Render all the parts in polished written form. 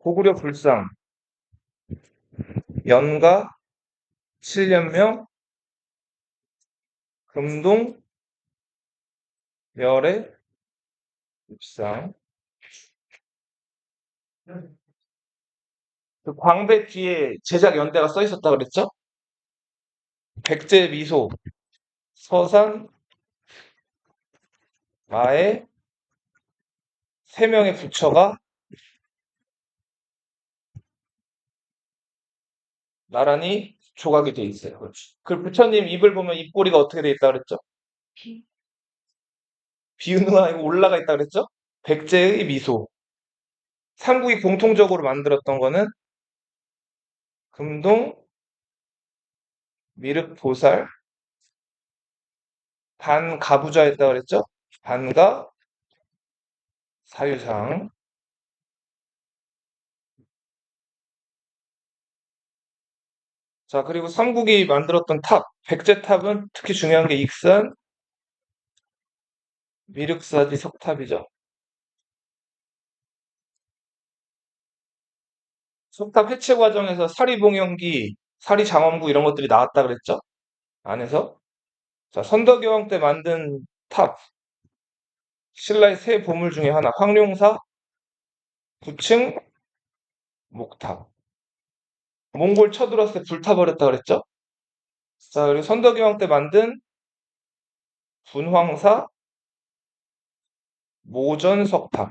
고구려 불상, 연가, 칠련명, 금동, 멸의, 입상. 그 광배 뒤에 제작 연대가 써 있었다 그랬죠? 백제, 미소, 서산, 마에 세 명의 부처가 나란히 조각이 돼 있어요. 그 부처님 입을 보면 입꼬리가 어떻게 돼 있다 그랬죠? 비운우가 아니고 올라가 있다 그랬죠? 백제의 미소. 삼국이 공통적으로 만들었던 거는 금동, 미륵보살, 반가부좌였다 그랬죠? 반가, 사유상. 자, 그리고 삼국이 만들었던 탑, 백제탑은 특히 중요한 게 익산, 미륵사지 석탑이죠. 석탑 해체 과정에서 사리봉영기, 사리장엄구 이런 것들이 나왔다 그랬죠? 안에서. 자, 선덕여왕 때 만든 탑, 신라의 세 보물 중에 하나, 황룡사, 부층, 목탑. 몽골 쳐들어왔을 때 불타버렸다 그랬죠? 자, 그리고 선덕여왕 때 만든 분황사, 모전석탑.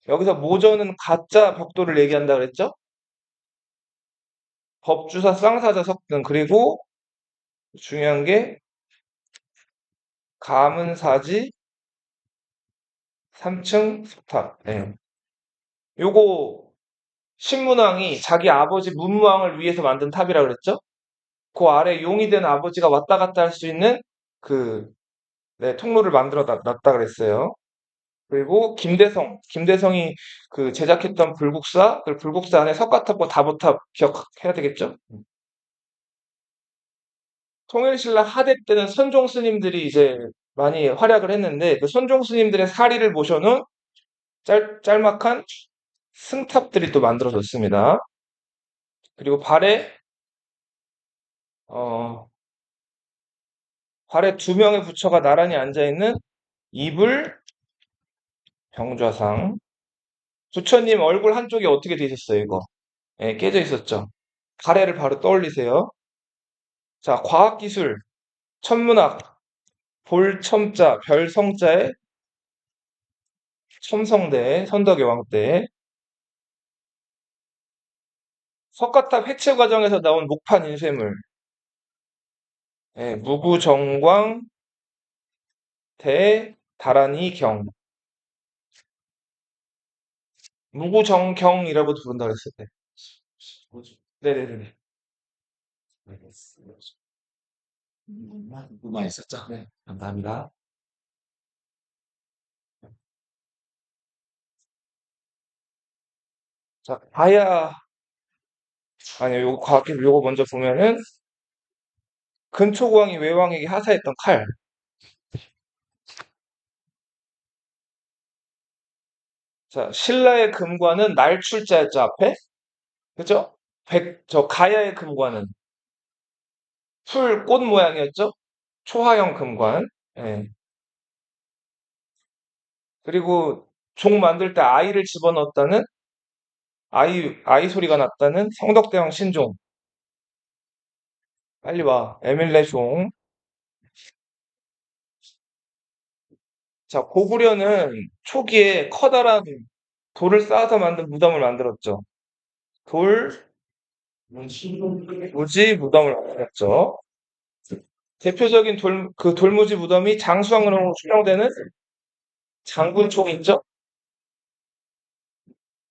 여기서 모전은 가짜 벽돌을 얘기한다 그랬죠? 법주사, 쌍사자, 석등. 그리고 중요한 게 가문사지, 3층 석탑. 예. 요거 신문왕이 자기 아버지 문무왕을 위해서 만든 탑이라 그랬죠? 그 아래 용이 된 아버지가 왔다 갔다 할 수 있는 그 네, 통로를 만들어 놨다 그랬어요. 그리고 김대성이 그 제작했던 불국사, 그 불국사 안에 석가탑과 다보탑 기억해야 되겠죠? 통일신라 하대 때는 선종 스님들이 이제 많이 활약을 했는데 그 선종 스님들의 사리를 모셔놓은 짤막한 승탑들이 또 만들어졌습니다. 그리고 어, 발에 두 명의 부처가 나란히 앉아있는 이불 병좌상. 부처님 얼굴 한쪽이 어떻게 되셨어요, 이거? 예, 깨져 있었죠. 가래를 바로 떠올리세요. 자, 과학기술, 천문학, 볼첨자, 별성자의 첨성대, 선덕여왕 때. 석가탑 해체 과정에서 나온 목판 인쇄물, 예, 무구정광 대 다란이 경. 무구정경이라고도 부른다 그랬을 때. 네네네. 누가 있었죠? 네, 감사합니다. 자, 요거 과학기술 요거 먼저 보면은 근초고왕이 외왕에게 하사했던 칼. 자, 신라의 금관은 날출자였죠, 앞에? 그죠? 저 가야의 금관은 꽃 모양이었죠? 초화형 금관. 예. 그리고 종 만들 때 아이를 집어넣었다는 아이 소리가 났다는 성덕대왕 신종. 빨리 와. 에밀레 종. 자, 고구려는 초기에 커다란 돌을 쌓아서 만든 무덤을 만들었죠. 돌, 무지 무덤을 만들었죠. 대표적인 돌무지 무덤이 장수왕으로 추정되는 장군총 있죠?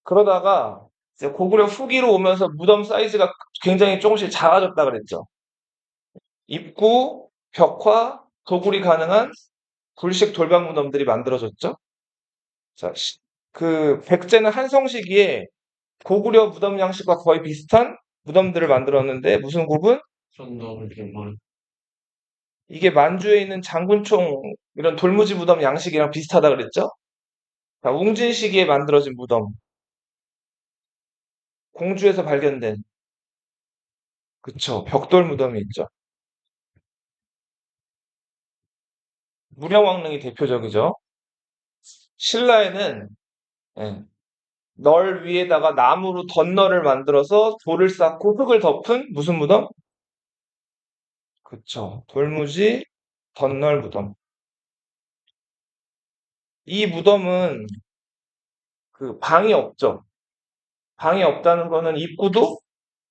그러다가 이제 고구려 후기로 오면서 무덤 사이즈가 굉장히 조금씩 작아졌다 그랬죠. 입구, 벽화, 도굴이 가능한 굴식 돌방 무덤들이 만들어졌죠. 자, 그 백제는 한성 시기에 고구려 무덤 양식과 거의 비슷한 무덤들을 만들었는데 무슨 구분? 이게 만주에 있는 장군총 이런 돌무지 무덤 양식이랑 비슷하다 그랬죠. 자, 웅진 시기에 만들어진 무덤. 공주에서 발견된, 그쵸. 벽돌 무덤이 있죠. 무령왕릉이 대표적이죠. 신라에는 예, 널 위에다가 나무로 덧널을 만들어서 돌을 쌓고 흙을 덮은 무슨 무덤? 그쵸. 돌무지 덧널 무덤. 이 무덤은 그 방이 없죠. 방이 없다는 거는 입구도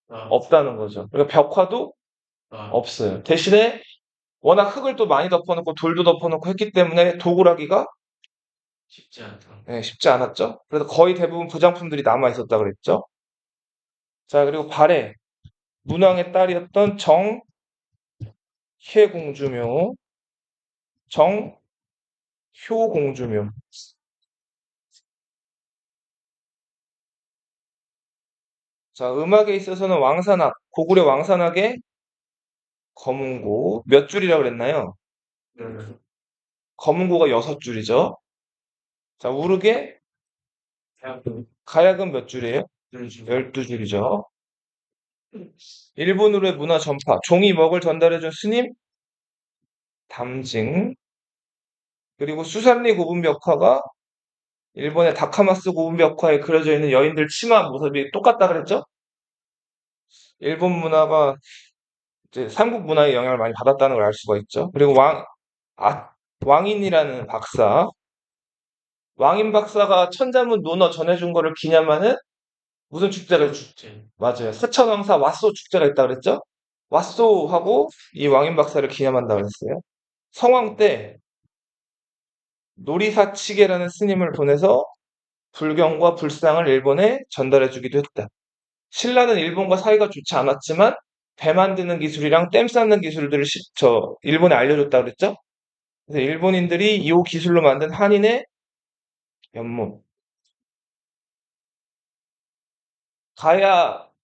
없다는 거죠. 그러니까 벽화도 없어요. 대신에 워낙 흙을 또 많이 덮어놓고 돌도 덮어놓고 했기 때문에 도굴하기가 네, 쉽지 않았죠. 그래서 거의 대부분 부장품들이 남아 있었다 그랬죠. 자, 그리고 발해 문왕의 딸이었던 정혜공주묘, 정효공주묘. 자, 음악에 있어서는 왕산악, 고구려 왕산악의 검은고 몇 줄이라 그랬나요? 검은고가 6줄이죠. 자, 우르게 가야금 몇 줄이에요? 12줄이죠. 일본으로의 문화 전파, 종이 먹을 전달해준 스님, 담징, 그리고 수산리 고분벽화가 일본의 다카마스 고분벽화에 그려져 있는 여인들 치마 모습이 똑같다 그랬죠? 일본 문화가 이제 삼국 문화의 영향을 많이 받았다는 걸 알 수가 있죠. 그리고 왕인이라는 박사, 왕인 박사가 천자문 논어 전해준 거를 기념하는 무슨 축제가 맞아요. 사천왕사 왓소 축제가 있다 그랬죠? 왓소하고 이 왕인 박사를 기념한다 그랬어요. 성왕 때 노리사치계라는 스님을 보내서 불경과 불상을 일본에 전달해주기도 했다. 신라는 일본과 사이가 좋지 않았지만 배 만드는 기술이랑 댐 쌓는 기술들을 일본에 알려줬다 그랬죠? 그래서 일본인들이 이 기술로 만든 한인의 연못,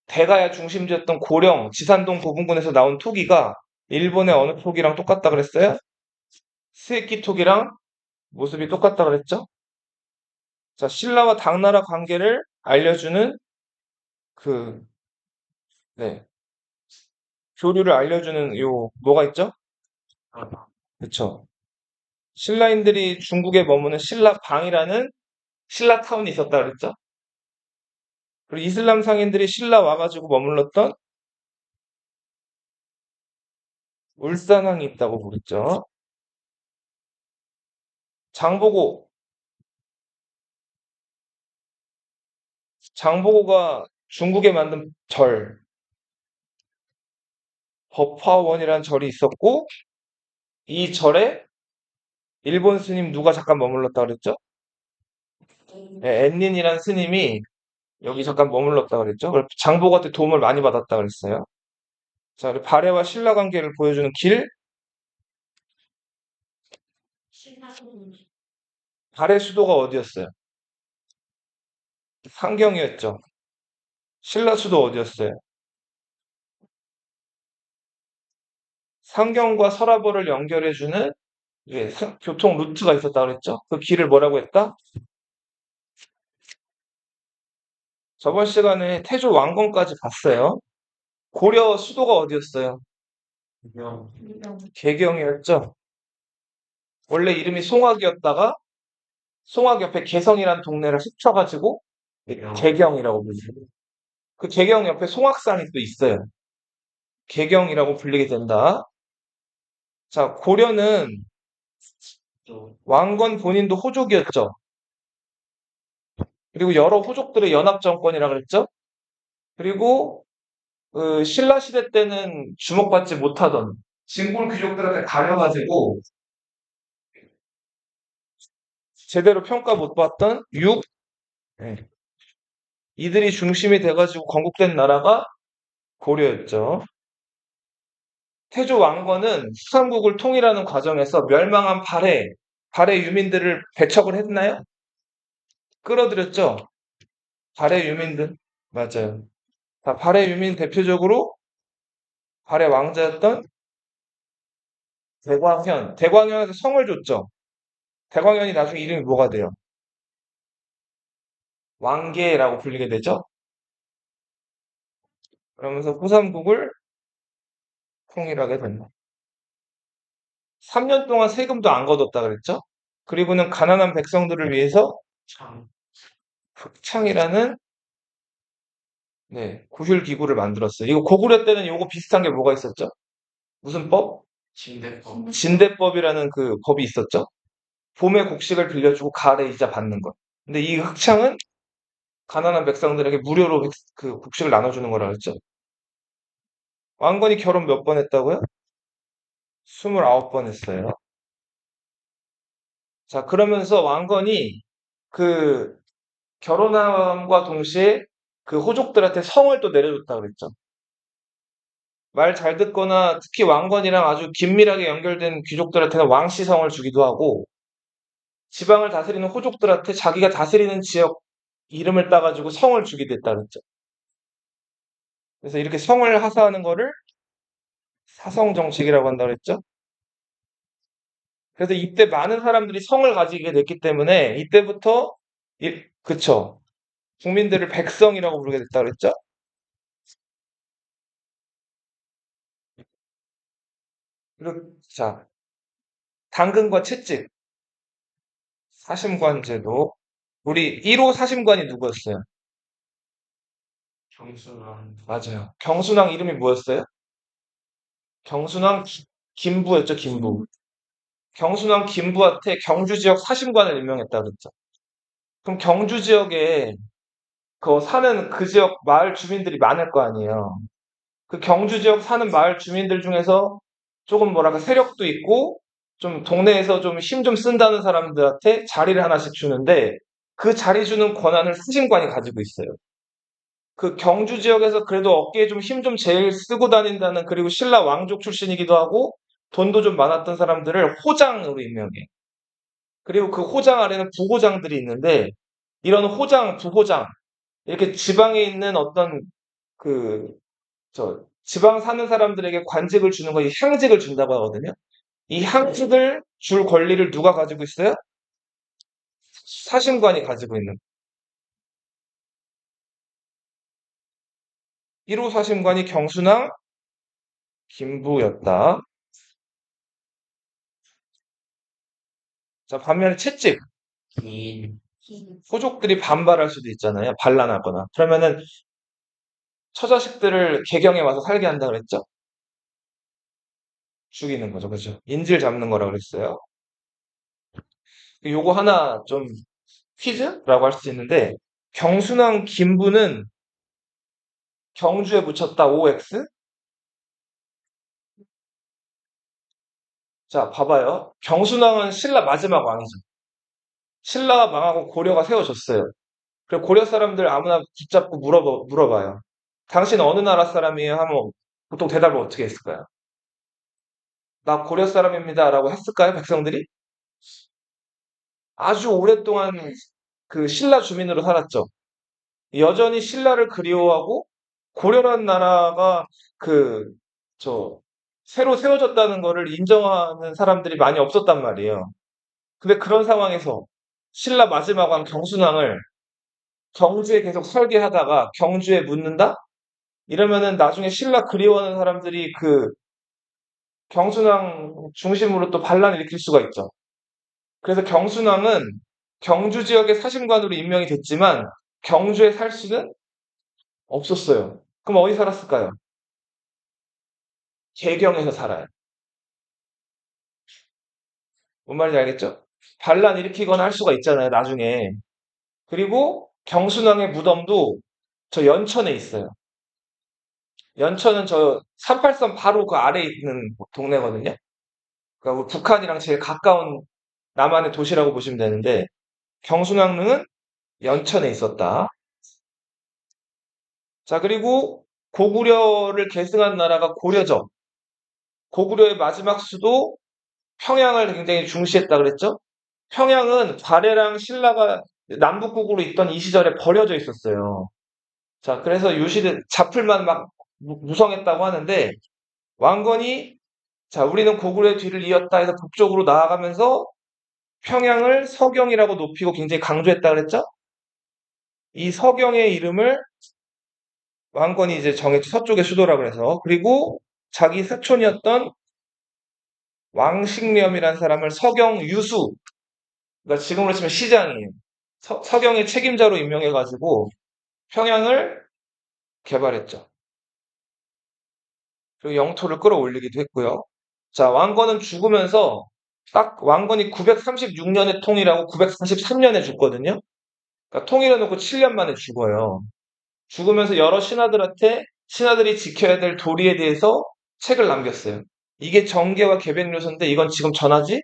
대가야 중심지였던 고령, 지산동 고분군에서 나온 토기가 일본의 어느 토기랑 똑같다 그랬어요? 스에키 토기랑 모습이 똑같다 그랬죠? 자, 신라와 당나라 관계를 알려주는 그, 네, 교류를 알려주는 뭐가 있죠? 그쵸. 신라인들이 중국에 머무는 신라방이라는 신라타운이 있었다 그랬죠? 그리고 이슬람 상인들이 신라 와가지고 머물렀던 울산항이 있다고 그랬죠. 장보고, 장보고가 중국에 만든 법화원이라는 절이 있었고, 이 절에 일본 스님 누가 잠깐 머물렀다 그랬죠? 네, 앤린이라는 스님이 여기 잠깐 머물렀다 그랬죠? 장보고한테 도움을 많이 받았다 그랬어요. 자, 그리고 발해와 신라 관계를 보여주는 길, 발해 수도가 어디였어요? 상경이었죠. 신라 수도 어디였어요? 상경과 서라보를 연결해주는 교통 루트가 있었다 그랬죠? 그 길을 뭐라고 했다? 저번 시간에 태조 왕건까지 봤어요. 고려 수도가 어디였어요? 개경이었죠. 원래 이름이 송악이었다가 송악 옆에 개성이라는 동네를 합쳐가지고 개경이라고 불리죠. 그 개경 옆에 송악산이 또 있어요. 개경이라고 불리게 된다. 자, 고려는 왕건 본인도 호족이었죠. 그리고 여러 호족들의 연합 정권이라 그랬죠. 그리고 그 신라 시대 때는 주목받지 못하던 진골 귀족들한테 가려가지고 제대로 평가 못 받던 네, 이들이 중심이 돼가지고 건국된 나라가 고려였죠. 태조 왕건은 수삼국을 통일하는 과정에서 멸망한 발해 유민들을 배척을 했나요? 끌어들였죠. 발해 유민들 맞아요. 발해 유민 대표적으로 발해 왕자였던 대광현에서 성을 줬죠. 대광현이 나중에 이름이 뭐가 돼요? 왕계라고 불리게 되죠. 그러면서 후삼국을 통일하게 된다. 3년 동안 세금도 안 걷었다 그랬죠? 그리고는 가난한 백성들을 위해서 흑창이라는 네, 구휼 기구를 만들었어요. 이거 고구려 때는 요거 비슷한 게 뭐가 있었죠? 무슨 법? 진대법이라는 그 법이 있었죠? 봄에 곡식을 빌려주고 가을에 이자 받는 것. 근데 이 흑창은 가난한 백성들에게 무료로 그 곡식을 나눠주는 거라 그랬죠? 왕건이 결혼 몇 번 했다고요? 29번 했어요. 자, 그러면서 왕건이 그 결혼함과 동시에 그 호족들한테 성을 또 내려줬다 그랬죠. 말 잘 듣거나 특히 왕건이랑 아주 긴밀하게 연결된 귀족들한테는 왕씨성을 주기도 하고 지방을 다스리는 호족들한테 자기가 다스리는 지역 이름을 따가지고 성을 주기도 했다 그랬죠. 그래서 이렇게 성을 하사하는 거를 사성정책이라고 한다 그랬죠. 그래서 이때 많은 사람들이 성을 가지게 됐기 때문에 이때부터 그쵸. 국민들을 백성이라고 부르게 됐다 그랬죠. 그리고 자, 당근과 채찍, 사심관제도. 우리 1호 사심관이 누구였어요? 맞아요. 경순왕 이름이 뭐였어요? 경순왕 김부였죠, 김부. 경순왕 김부한테 경주 지역 사심관을 임명했다 그랬죠. 그럼 경주 지역에 그 사는 그 지역 마을 주민들이 많을 거 아니에요. 그 경주 지역 사는 마을 주민들 중에서 조금 뭐랄까 세력도 있고 좀 동네에서 좀 힘 좀 쓴다는 사람들한테 자리를 하나씩 주는데 그 자리 주는 권한을 사신관이 가지고 있어요. 그 경주 지역에서 그래도 어깨에 좀 힘 좀 제일 쓰고 다닌다는 그리고 신라 왕족 출신이기도 하고 돈도 좀 많았던 사람들을 호장으로 임명해. 그리고 그 호장 아래는 부호장들이 있는데 이런 호장, 부호장 이렇게 지방에 있는 어떤 그 지방 사는 사람들에게 관직을 주는 거, 이 향직을 준다고 하거든요. 이 향직을 줄 권리를 누가 가지고 있어요? 사신관이 가지고 있는. 1호 사신관이 경순왕 김부였다. 자, 반면에 채찍. 호족들이 반발할 수도 있잖아요. 반란하거나. 그러면은 처자식들을 개경에 와서 살게 한다 그랬죠? 죽이는 거죠. 그죠? 인질 잡는 거라 그랬어요. 요거 하나 좀 퀴즈라고 할 수 있는데 경순왕 김부는 경주에 묻혔다 OX? 자, 봐봐요. 경순왕은 신라 마지막 왕이죠. 신라가 망하고 고려가 세워졌어요. 그리고 고려 사람들 아무나 붙잡고 물어봐요. 당신 어느 나라 사람이에요? 하면 보통 대답을 어떻게 했을까요? 나 고려 사람입니다라고 했을까요? 백성들이? 아주 오랫동안 그 신라 주민으로 살았죠. 여전히 신라를 그리워하고 고려라는 나라가 그, 저, 새로 세워졌다는 거를 인정하는 사람들이 많이 없었단 말이에요. 근데 그런 상황에서 신라 마지막 왕 경순왕을 경주에 계속 설계하다가 경주에 묻는다? 이러면은 나중에 신라 그리워하는 사람들이 그 경순왕 중심으로 또 반란을 일으킬 수가 있죠. 그래서 경순왕은 경주 지역의 사심관으로 임명이 됐지만 경주에 살 수는 없었어요. 그럼 어디 살았을까요? 개경에서 살아요. 뭔 말인지 알겠죠? 반란 일으키거나 할 수가 있잖아요, 나중에. 그리고 경순왕의 무덤도 저 연천에 있어요. 연천은 저 38선 바로 그 아래에 있는 동네거든요. 그러니까 우리 북한이랑 제일 가까운 남한의 도시라고 보시면 되는데 경순왕릉은 연천에 있었다. 자, 그리고 고구려를 계승한 나라가 고려죠. 고구려의 마지막 수도 평양을 굉장히 중시했다 그랬죠. 평양은 발해랑 신라가 남북국으로 있던 이 시절에 버려져 있었어요. 자, 그래서 유시들 잡풀만 막 무성했다고 하는데 왕건이 자, 우리는 고구려의 뒤를 이었다 해서 북쪽으로 나아가면서 평양을 서경이라고 높이고 굉장히 강조했다 그랬죠? 이 서경의 이름을 왕건이 이제 정했죠. 서쪽의 수도라 그래서. 그리고 자기 사촌이었던 왕식렴이라는 사람을 서경유수, 그러니까 지금으로 치면 시장이에요. 서경의 책임자로 임명해가지고 평양을 개발했죠. 그리고 영토를 끌어올리기도 했고요. 자, 왕건은 죽으면서 딱 왕건이 936년에 통일하고 943년에 죽거든요. 그러니까 통일해놓고 7년 만에 죽어요. 죽으면서 여러 신하들한테 신하들이 지켜야 될 도리에 대해서 책을 남겼어요. 이게 정계와 계백요소인데 이건 지금 전하지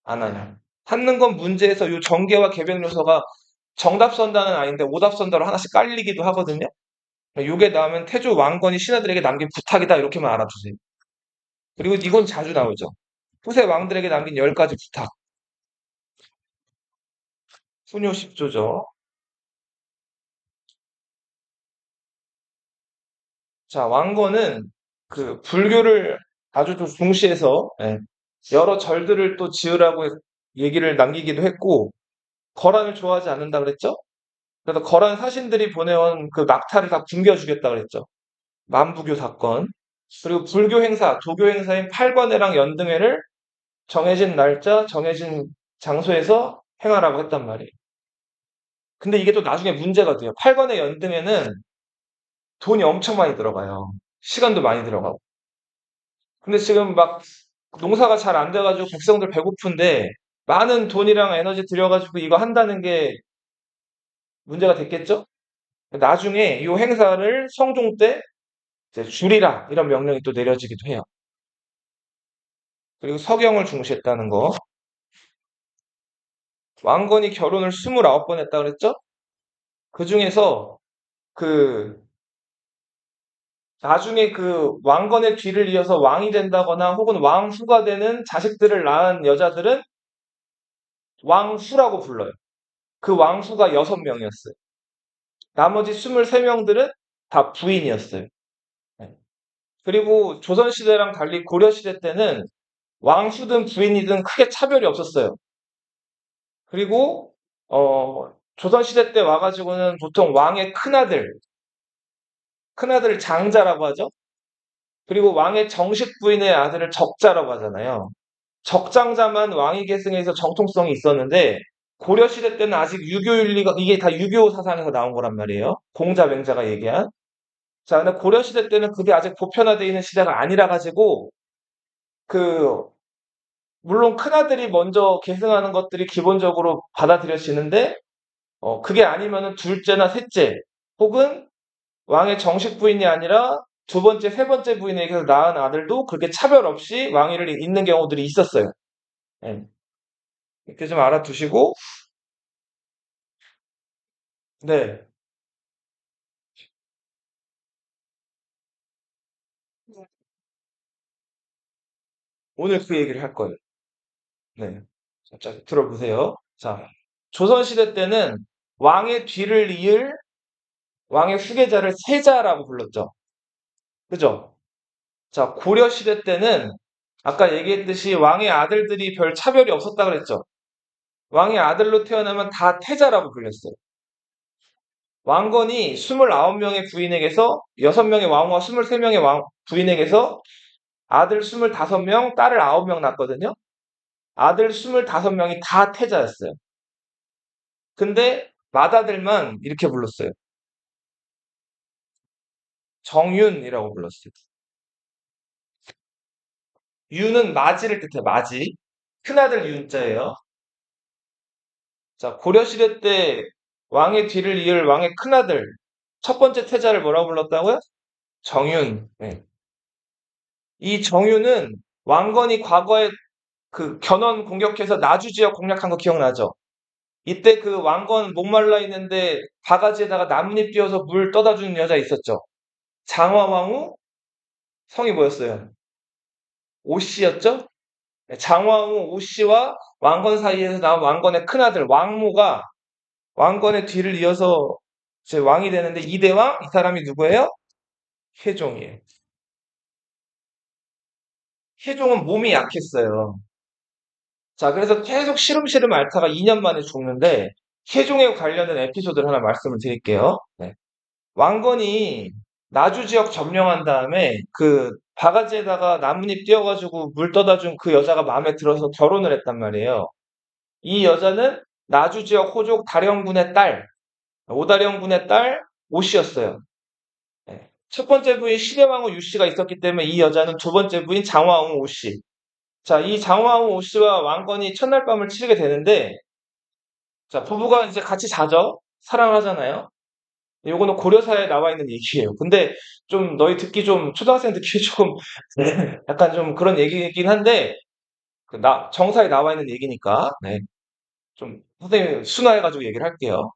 않아요. 찾는 건 문제에서 이 정계와 계백요소가 정답선다는 아닌데 오답선다로 하나씩 깔리기도 하거든요. 이게 나오면 태조 왕건이 신하들에게 남긴 부탁이다 이렇게만 알아두세요. 그리고 이건 자주 나오죠. 후세 왕들에게 남긴 10가지 부탁. 훈요 10조죠. 자, 왕건은 그 불교를 아주 또 중시해서 여러 절들을 또 지으라고 얘기를 남기기도 했고 거란을 좋아하지 않는다 그랬죠? 그래서 거란 사신들이 보내온 그 낙타를 다 굶겨주겠다 그랬죠. 만부교 사건. 그리고 불교 행사, 도교 행사인 팔관회랑 연등회를 정해진 날짜, 정해진 장소에서 행하라고 했단 말이에요. 근데 이게 또 나중에 문제가 돼요. 팔관회 연등회는 돈이 엄청 많이 들어가요. 시간도 많이 들어가고. 근데 지금 막 농사가 잘 안 돼가지고 백성들 배고픈데 많은 돈이랑 에너지 들여가지고 이거 한다는 게 문제가 됐겠죠? 나중에 이 행사를 성종 때 이제 줄이라 이런 명령이 또 내려지기도 해요. 그리고 서경을 중시했다는 거. 왕건이 결혼을 29번 했다 그랬죠? 그 중에서 그 나중에 그 왕건의 뒤를 이어서 왕이 된다거나 혹은 왕후가 되는 자식들을 낳은 여자들은 왕후라고 불러요. 그 왕후가 6명이었어요. 나머지 23명들은 다 부인이었어요. 네. 그리고 조선시대랑 달리 고려시대 때는 왕후든 부인이든 크게 차별이 없었어요. 그리고 조선시대 때 와가지고는 보통 왕의 큰아들 장자라고 하죠. 그리고 왕의 정식 부인의 아들을 적자라고 하잖아요. 적장자만 왕위 계승에서 정통성이 있었는데 고려시대 때는 아직 유교윤리가 이게 다 유교 사상에서 나온 거란 말이에요. 공자 맹자가 얘기한. 자, 근데 고려시대 때는 그게 아직 보편화되어 있는 시대가 아니라 가지고 그 물론 큰아들이 먼저 계승하는 것들이 기본적으로 받아들여지는데 그게 아니면은 둘째나 셋째 혹은 왕의 정식 부인이 아니라 두 번째, 세 번째 부인에게서 낳은 아들도 그렇게 차별 없이 왕위를 잇는 경우들이 있었어요. 예. 이렇게 좀 알아두시고, 네. 오늘 그 얘기를 할 거예요. 네. 자, 들어보세요. 자, 조선시대 때는 왕의 뒤를 이을 왕의 후계자를 세자라고 불렀죠. 그죠? 자, 고려시대 때는 아까 얘기했듯이 왕의 아들들이 별 차별이 없었다 그랬죠. 왕의 아들로 태어나면 다 태자라고 불렸어요. 왕건이 29명의 부인에게서 6명의 왕후와 23명의 부인에게서 아들 25명, 딸을 9명 낳았거든요. 아들 25명이 다 태자였어요. 근데 맏아들만 이렇게 불렀어요. 정윤이라고 불렀어요. 윤은 맞이를 뜻해, 맞이. 큰아들 윤자예요. 자, 고려시대 때 왕의 뒤를 이을 왕의 큰아들, 첫 번째 태자를 뭐라고 불렀다고요? 정윤. 네. 이 정윤은 왕건이 과거에 그 견훤 공격해서 나주 지역 공략한 거 기억나죠? 이때 그 왕건 목말라 있는데 바가지에다가 나뭇잎 띄워서 물 떠다 주는 여자 있었죠? 장화왕후? 성이 뭐였어요? 오씨였죠? 장화왕후 오씨와 왕건 사이에서 나온 왕건의 큰아들 왕모가 왕건의 뒤를 이어서 이제 왕이 되는데 이대왕? 이 사람이 누구예요? 혜종이에요. 혜종은 몸이 약했어요. 자, 그래서 계속 시름시름 앓다가 2년 만에 죽는데, 세종에 관련된 에피소드를 하나 말씀을 드릴게요. 네. 왕건이 나주 지역 점령한 다음에 그 바가지에다가 나뭇잎 띄워가지고 물 떠다 준 그 여자가 마음에 들어서 결혼을 했단 말이에요. 이 여자는 나주 지역 호족 다령군의 딸, 오다령군의 딸 오씨였어요. 네. 첫 번째 부인 시대왕후 유씨가 있었기 때문에 이 여자는 두 번째 부인 장화왕후 오씨. 자, 이 장화왕후 오씨와 왕건이 첫날 밤을 치르게 되는데, 자, 부부가 이제 같이 자죠? 사랑을 하잖아요? 요거는 고려사에 나와 있는 얘기예요. 근데 좀 너희 듣기 좀 초등학생 듣기 좀 약간 좀 그런 얘기이긴 한데 정사에 나와 있는 얘기니까 네. 좀 선생님 순화해가지고 얘기를 할게요.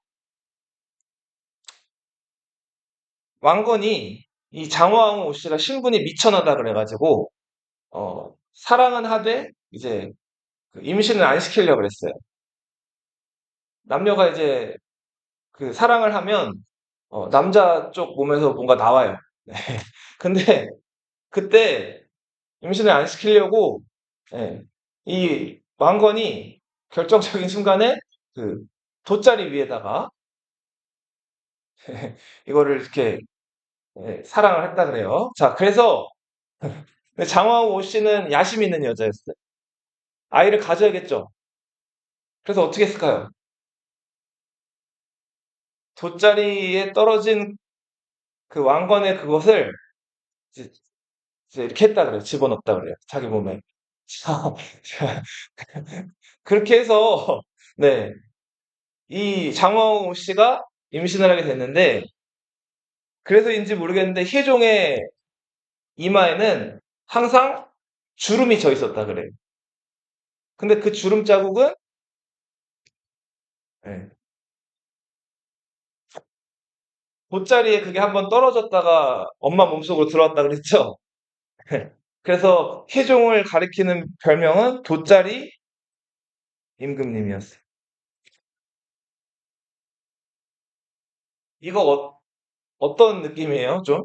왕건이 이 장화왕후 오씨가 신분이 미천하다 그래가지고 사랑은 하되 이제 그 임신을 안 시키려고 그랬어요. 남녀가 이제 그 사랑을 하면 남자 쪽 몸에서 뭔가 나와요. 네. 근데 그때 임신을 안 시키려고 예, 이 왕건이 결정적인 순간에 그 돗자리 위에다가 이거를 이렇게 사랑을 했다 그래요. 자, 그래서 장화호 씨는 야심 있는 여자였어요. 아이를 가져야겠죠. 그래서 어떻게 했을까요? 돗자리에 떨어진 그 왕건의 그것을 이제, 이제 이렇게 했다 그래요. 집어넣었다 그래요. 자기 몸에. 그렇게 해서 네, 이 장화호 씨가 임신을 하게 됐는데 그래서인지 모르겠는데 희종의 이마에는 항상 주름이 져 있었다 그래요. 근데 그 주름 자국은 예, 돗자리에 그게 한번 떨어졌다가 엄마 몸속으로 들어왔다 그랬죠. 그래서 희종을 가리키는 별명은 돗자리 임금님이었어요. 이거 어떤 느낌이에요? 좀?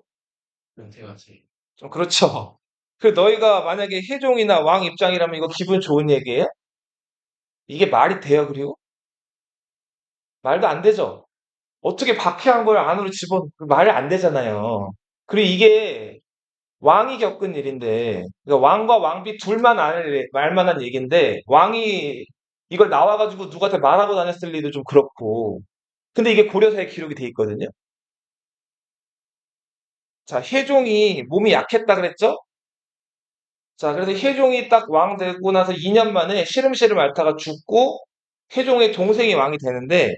은퇴하지. 좀 그렇죠. 그 너희가 만약에 희종이나 왕 입장이라면 이거 기분 좋은 얘기예요? 이게 말이 돼요, 그리고? 말도 안 되죠. 어떻게 박해한 걸 안으로 말이 안 되잖아요. 그리고 이게 왕이 겪은 일인데, 그러니까 왕과 왕비 둘만 말만한 얘기인데, 왕이 이걸 나와가지고 누구한테 말하고 다녔을 리도 좀 그렇고. 근데 이게 고려사에 기록이 돼 있거든요. 자, 혜종이 몸이 약했다 그랬죠? 자, 그래서 혜종이 딱 왕 되고 나서 2년 만에 시름시름 앓다가 죽고, 혜종의 동생이 왕이 되는데,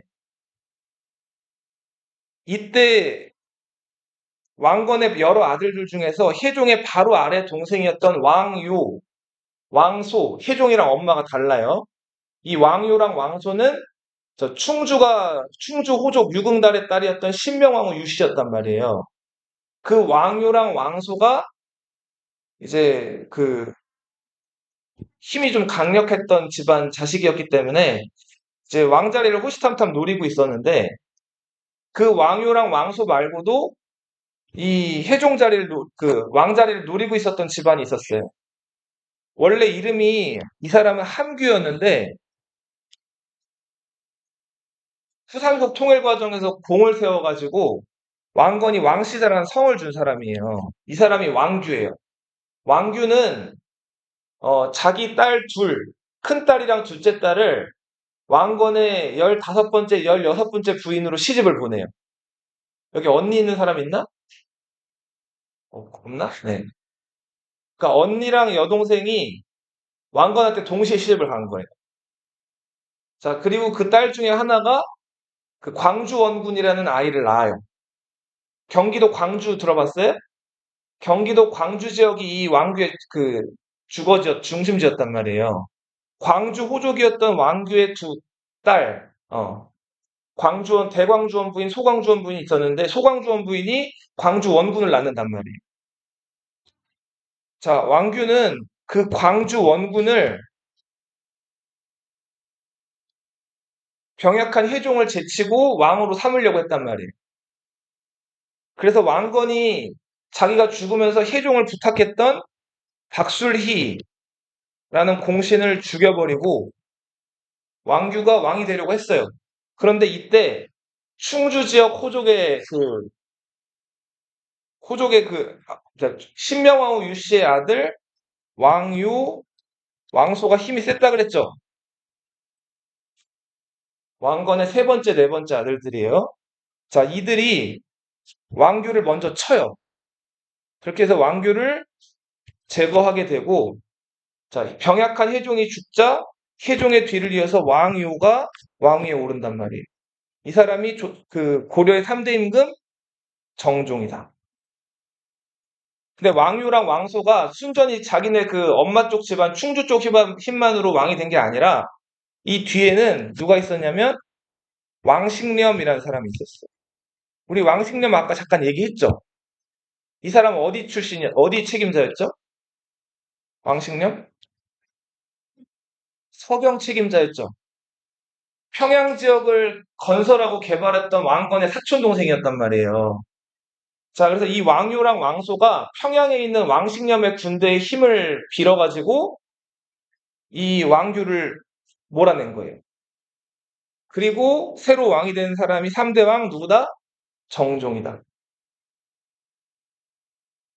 이때 왕건의 여러 아들들 중에서 혜종의 바로 아래 동생이었던 왕요, 왕소, 혜종이랑 엄마가 달라요. 이 왕요랑 왕소는 충주 호족 유흥달의 딸이었던 신명왕후 유씨였단 말이에요. 그 왕요랑 왕소가 이제 그 힘이 좀 강력했던 집안 자식이었기 때문에 이제 왕자리를 호시탐탐 노리고 있었는데 그 왕요랑 왕소 말고도 이 혜종 자리를 그 왕자리를 노리고 있었던 집안이 있었어요. 원래 이름이 이 사람은 함규였는데 후삼국 통일 과정에서 공을 세워가지고 왕건이 왕씨자라는 성을 준 사람이에요. 이 사람이 왕규예요. 왕규는 자기 딸 둘, 큰 딸이랑 둘째 딸을 왕건의 15번째, 16번째 부인으로 시집을 보내요. 여기 언니 있는 사람 있나? 없나? 네. 그러니까 언니랑 여동생이 왕건한테 동시에 시집을 간 거예요. 자, 그리고 그 딸 중에 하나가 그 광주 원군이라는 아이를 낳아요. 경기도 광주 들어봤어요? 경기도 광주 지역이 이 왕규의 그 중심지였단 말이에요. 광주 호족이었던 왕규의 두 딸, 대광주원 부인, 소광주원 부인이 있었는데, 소광주원 부인이 광주 원군을 낳는단 말이에요. 자, 왕규는 그 광주 원군을 병약한 혜종을 제치고 왕으로 삼으려고 했단 말이에요. 그래서 왕건이 자기가 죽으면서 혜종을 부탁했던 박술희라는 공신을 죽여버리고 왕규가 왕이 되려고 했어요. 그런데 이때 충주 지역 호족의 그 호족의 신명왕후 유씨의 아들 왕유, 왕소가 힘이 셌다 그랬죠. 왕건의 세 번째, 네 번째 아들들이에요. 자, 이들이 왕규를 먼저 쳐요. 그렇게 해서 왕규를 제거하게 되고, 자, 병약한 혜종이 죽자 혜종의 뒤를 이어서 왕유가 왕위에 오른단 말이에요. 이 사람이 고려의 3대 임금 정종이다. 근데 왕유랑 왕소가 순전히 자기네 그 엄마 쪽 집안 충주 쪽 힘만으로 왕이 된 게 아니라 이 뒤에는 누가 있었냐면 왕식렴이라는 사람이 있었어요. 우리 왕식렴 아까 잠깐 얘기했죠. 이 사람은 어디 출신이야? 어디 책임자였죠? 왕식렴? 서경 책임자였죠. 평양 지역을 건설하고 개발했던 왕건의 사촌 동생이었단 말이에요. 자, 그래서 이 왕유랑 왕소가 평양에 있는 왕식렴의 군대의 힘을 빌어가지고 이 왕규를 몰아낸 거예요. 그리고 새로 왕이 된 사람이 3대 왕 누구다? 정종이다.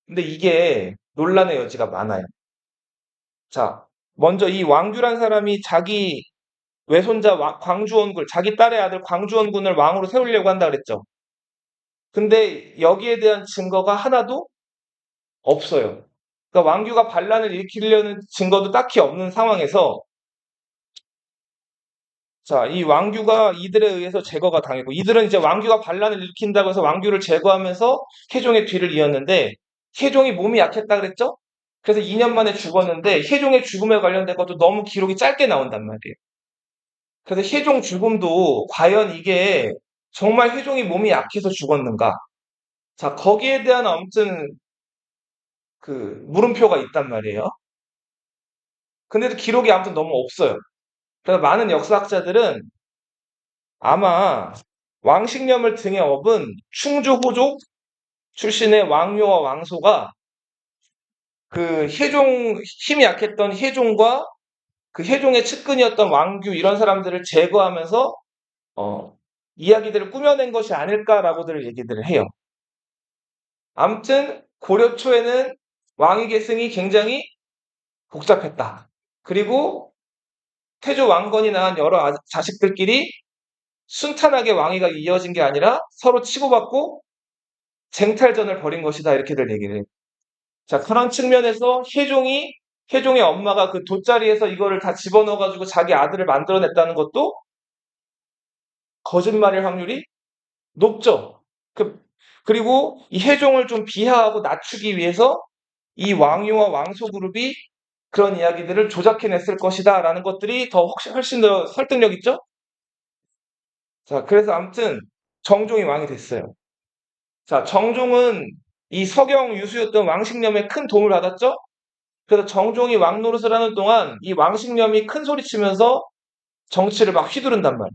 근데 이게 논란의 여지가 많아요. 자, 먼저 이 왕규란 사람이 자기 외손자 광주원군, 자기 딸의 아들 광주원군을 왕으로 세우려고 한다 그랬죠. 근데 여기에 대한 증거가 하나도 없어요. 그러니까 왕규가 반란을 일으키려는 증거도 딱히 없는 상황에서 자, 이 왕규가 이들에 의해서 제거가 당했고 이들은 이제 왕규가 반란을 일으킨다고 해서 왕규를 제거하면서 혜종의 뒤를 이었는데 혜종이 몸이 약했다 그랬죠? 그래서 2년 만에 죽었는데 혜종의 죽음에 관련된 것도 너무 기록이 짧게 나온단 말이에요. 그래서 혜종 죽음도 과연 이게 정말 혜종이 몸이 약해서 죽었는가? 자, 거기에 대한 아무튼 물음표가 있단 말이에요. 근데도 기록이 아무튼 너무 없어요. 그래서 많은 역사학자들은 아마 왕식념을 등에 업은 충주 호족 출신의 왕묘와 왕소가 힘이 약했던 혜종과 그 혜종의 측근이었던 왕규 이런 사람들을 제거하면서 어, 이야기들을 꾸며낸 것이 아닐까라고들 얘기들을 해요. 아무튼 고려 초에는 왕위 계승이 굉장히 복잡했다. 그리고 태조 왕건이 낳은 여러 자식들끼리 순탄하게 왕위가 이어진 게 아니라 서로 치고받고 쟁탈전을 벌인 것이다 이렇게들 얘기를 해요. 자, 그런 측면에서 혜종의 엄마가 그 돗자리에서 이거를 다 집어넣어가지고 자기 아들을 만들어냈다는 것도 거짓말일 확률이 높죠. 그리고 이 혜종을 좀 비하하고 낮추기 위해서 이 왕유와 왕소 그룹이 그런 이야기들을 조작해냈을 것이다 라는 것들이 훨씬 더 설득력 있죠? 자, 그래서 아무튼 정종이 왕이 됐어요. 자, 정종은 이 서경 유수였던 왕식념에 큰 도움을 받았죠? 그래서 정종이 왕 노릇을 하는 동안 이 왕식념이 큰 소리 치면서 정치를 막 휘두른단 말이에요.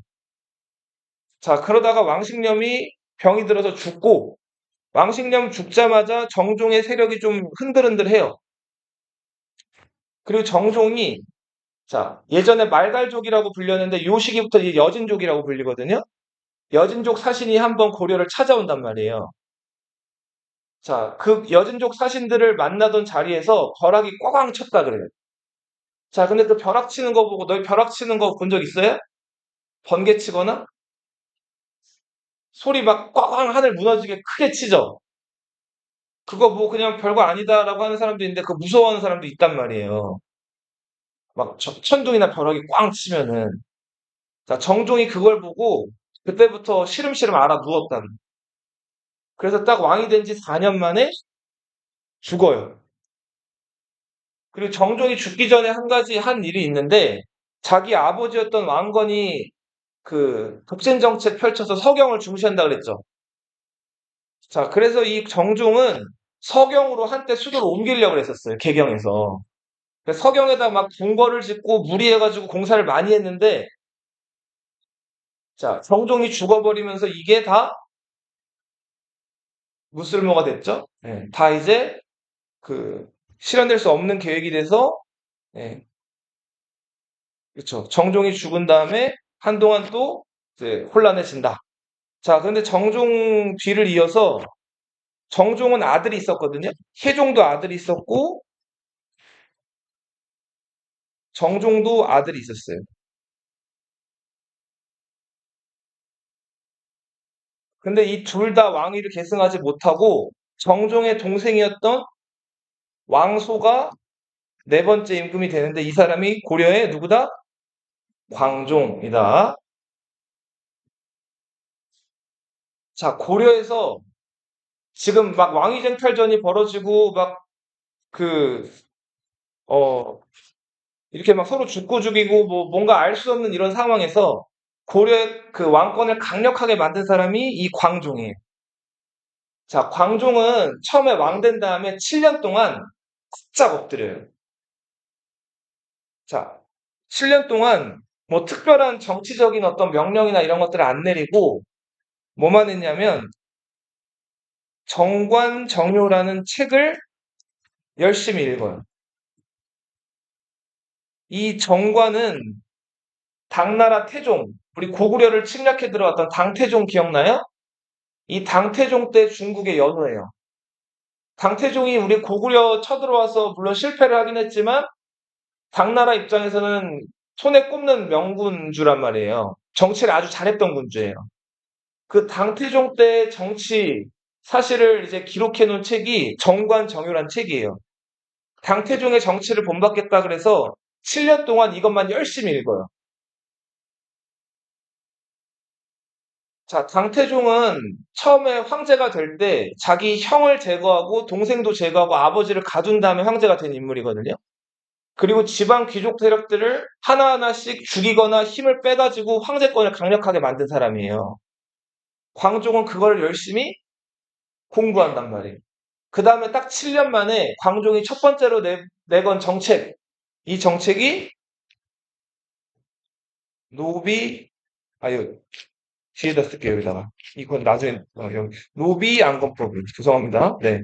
자, 그러다가 왕식념이 병이 들어서 죽고 왕식념 죽자마자 정종의 세력이 좀 흔들흔들해요. 그리고 정종이 자, 예전에 말갈족이라고 불렸는데 요 시기부터 이제 여진족이라고 불리거든요. 여진족 사신이 한번 고려를 찾아온단 말이에요. 자, 그 여진족 사신들을 만나던 자리에서 벼락이 꽝꽝 쳤다 그래요. 자, 근데 그 벼락 치는 거 보고 너희 벼락 치는 거 본 적 있어요? 번개 치거나? 소리 막 꽝꽝 하늘 무너지게 크게 치죠? 그거 뭐 그냥 별거 아니다라고 하는 사람도 있는데 그 무서워하는 사람도 있단 말이에요. 막 천둥이나 벼락이 꽝 치면은. 자, 정종이 그걸 보고 그때부터 시름시름 알아 누웠다. 그래서 딱 왕이 된 지 4년 만에 죽어요. 그리고 정종이 죽기 전에 한 가지 한 일이 있는데 자기 아버지였던 왕건이 독재 정책 펼쳐서 서경을 중시한다 그랬죠. 자, 그래서 이 정종은 서경으로 한때 수도를 옮기려고 했었어요. 개경에서. 그래서 서경에다 막 궁궐을 짓고 무리해가지고 공사를 많이 했는데 자, 정종이 죽어버리면서 이게 다 무쓸모가 됐죠. 예, 다 이제 그 실현될 수 없는 계획이 돼서 예, 그렇죠. 정종이 죽은 다음에 한동안 또 이제 혼란해진다. 자, 근데 정종 뒤를 이어서 정종은 아들이 있었거든요. 세종도 아들이 있었고 정종도 아들이 있었어요. 근데 이 둘 다 왕위를 계승하지 못하고 정종의 동생이었던 왕소가 네 번째 임금이 되는데 이 사람이 고려의 누구다? 광종이다. 자, 고려에서 지금 막 왕위쟁탈전이 벌어지고 막 그, 어, 이렇게 막 서로 죽고 죽이고 뭐 뭔가 알 수 없는 이런 상황에서 고려의 그 왕권을 강력하게 만든 사람이 이 광종이에요. 자, 광종은 처음에 왕 된 다음에 7년 동안 쫙 엎드려요. 자, 7년 동안 뭐 특별한 정치적인 어떤 명령이나 이런 것들을 안 내리고 뭐만 했냐면 정관정요라는 책을 열심히 읽어요. 이 정관은 당나라 태종, 우리 고구려를 침략해 들어왔던 당태종 기억나요? 이 당태종 때 중국의 연호예요. 당태종이 우리 고구려 쳐들어와서 물론 실패를 하긴 했지만 당나라 입장에서는 손에 꼽는 명군주란 말이에요. 정치를 아주 잘했던 군주예요. 그 당태종 때 정치 사실을 이제 기록해 놓은 책이 정관정유란 책이에요. 당태종의 정치를 본받겠다 그래서 7년 동안 이것만 열심히 읽어요. 자, 당태종은 처음에 황제가 될 때 자기 형을 제거하고 동생도 제거하고 아버지를 가둔 다음에 황제가 된 인물이거든요. 그리고 지방 귀족 세력들을 하나하나씩 죽이거나 힘을 빼가지고 황제권을 강력하게 만든 사람이에요. 광종은 그걸 열심히 공부한단 말이에요. 그 다음에 딱 7년 만에 광종이 첫 번째로 내건 정책, 이 정책이 노비, 아유, 뒤에다 쓸게요, 여기다가. 이건 나중에, 여기. 노비 안건법. 죄송합니다. 네.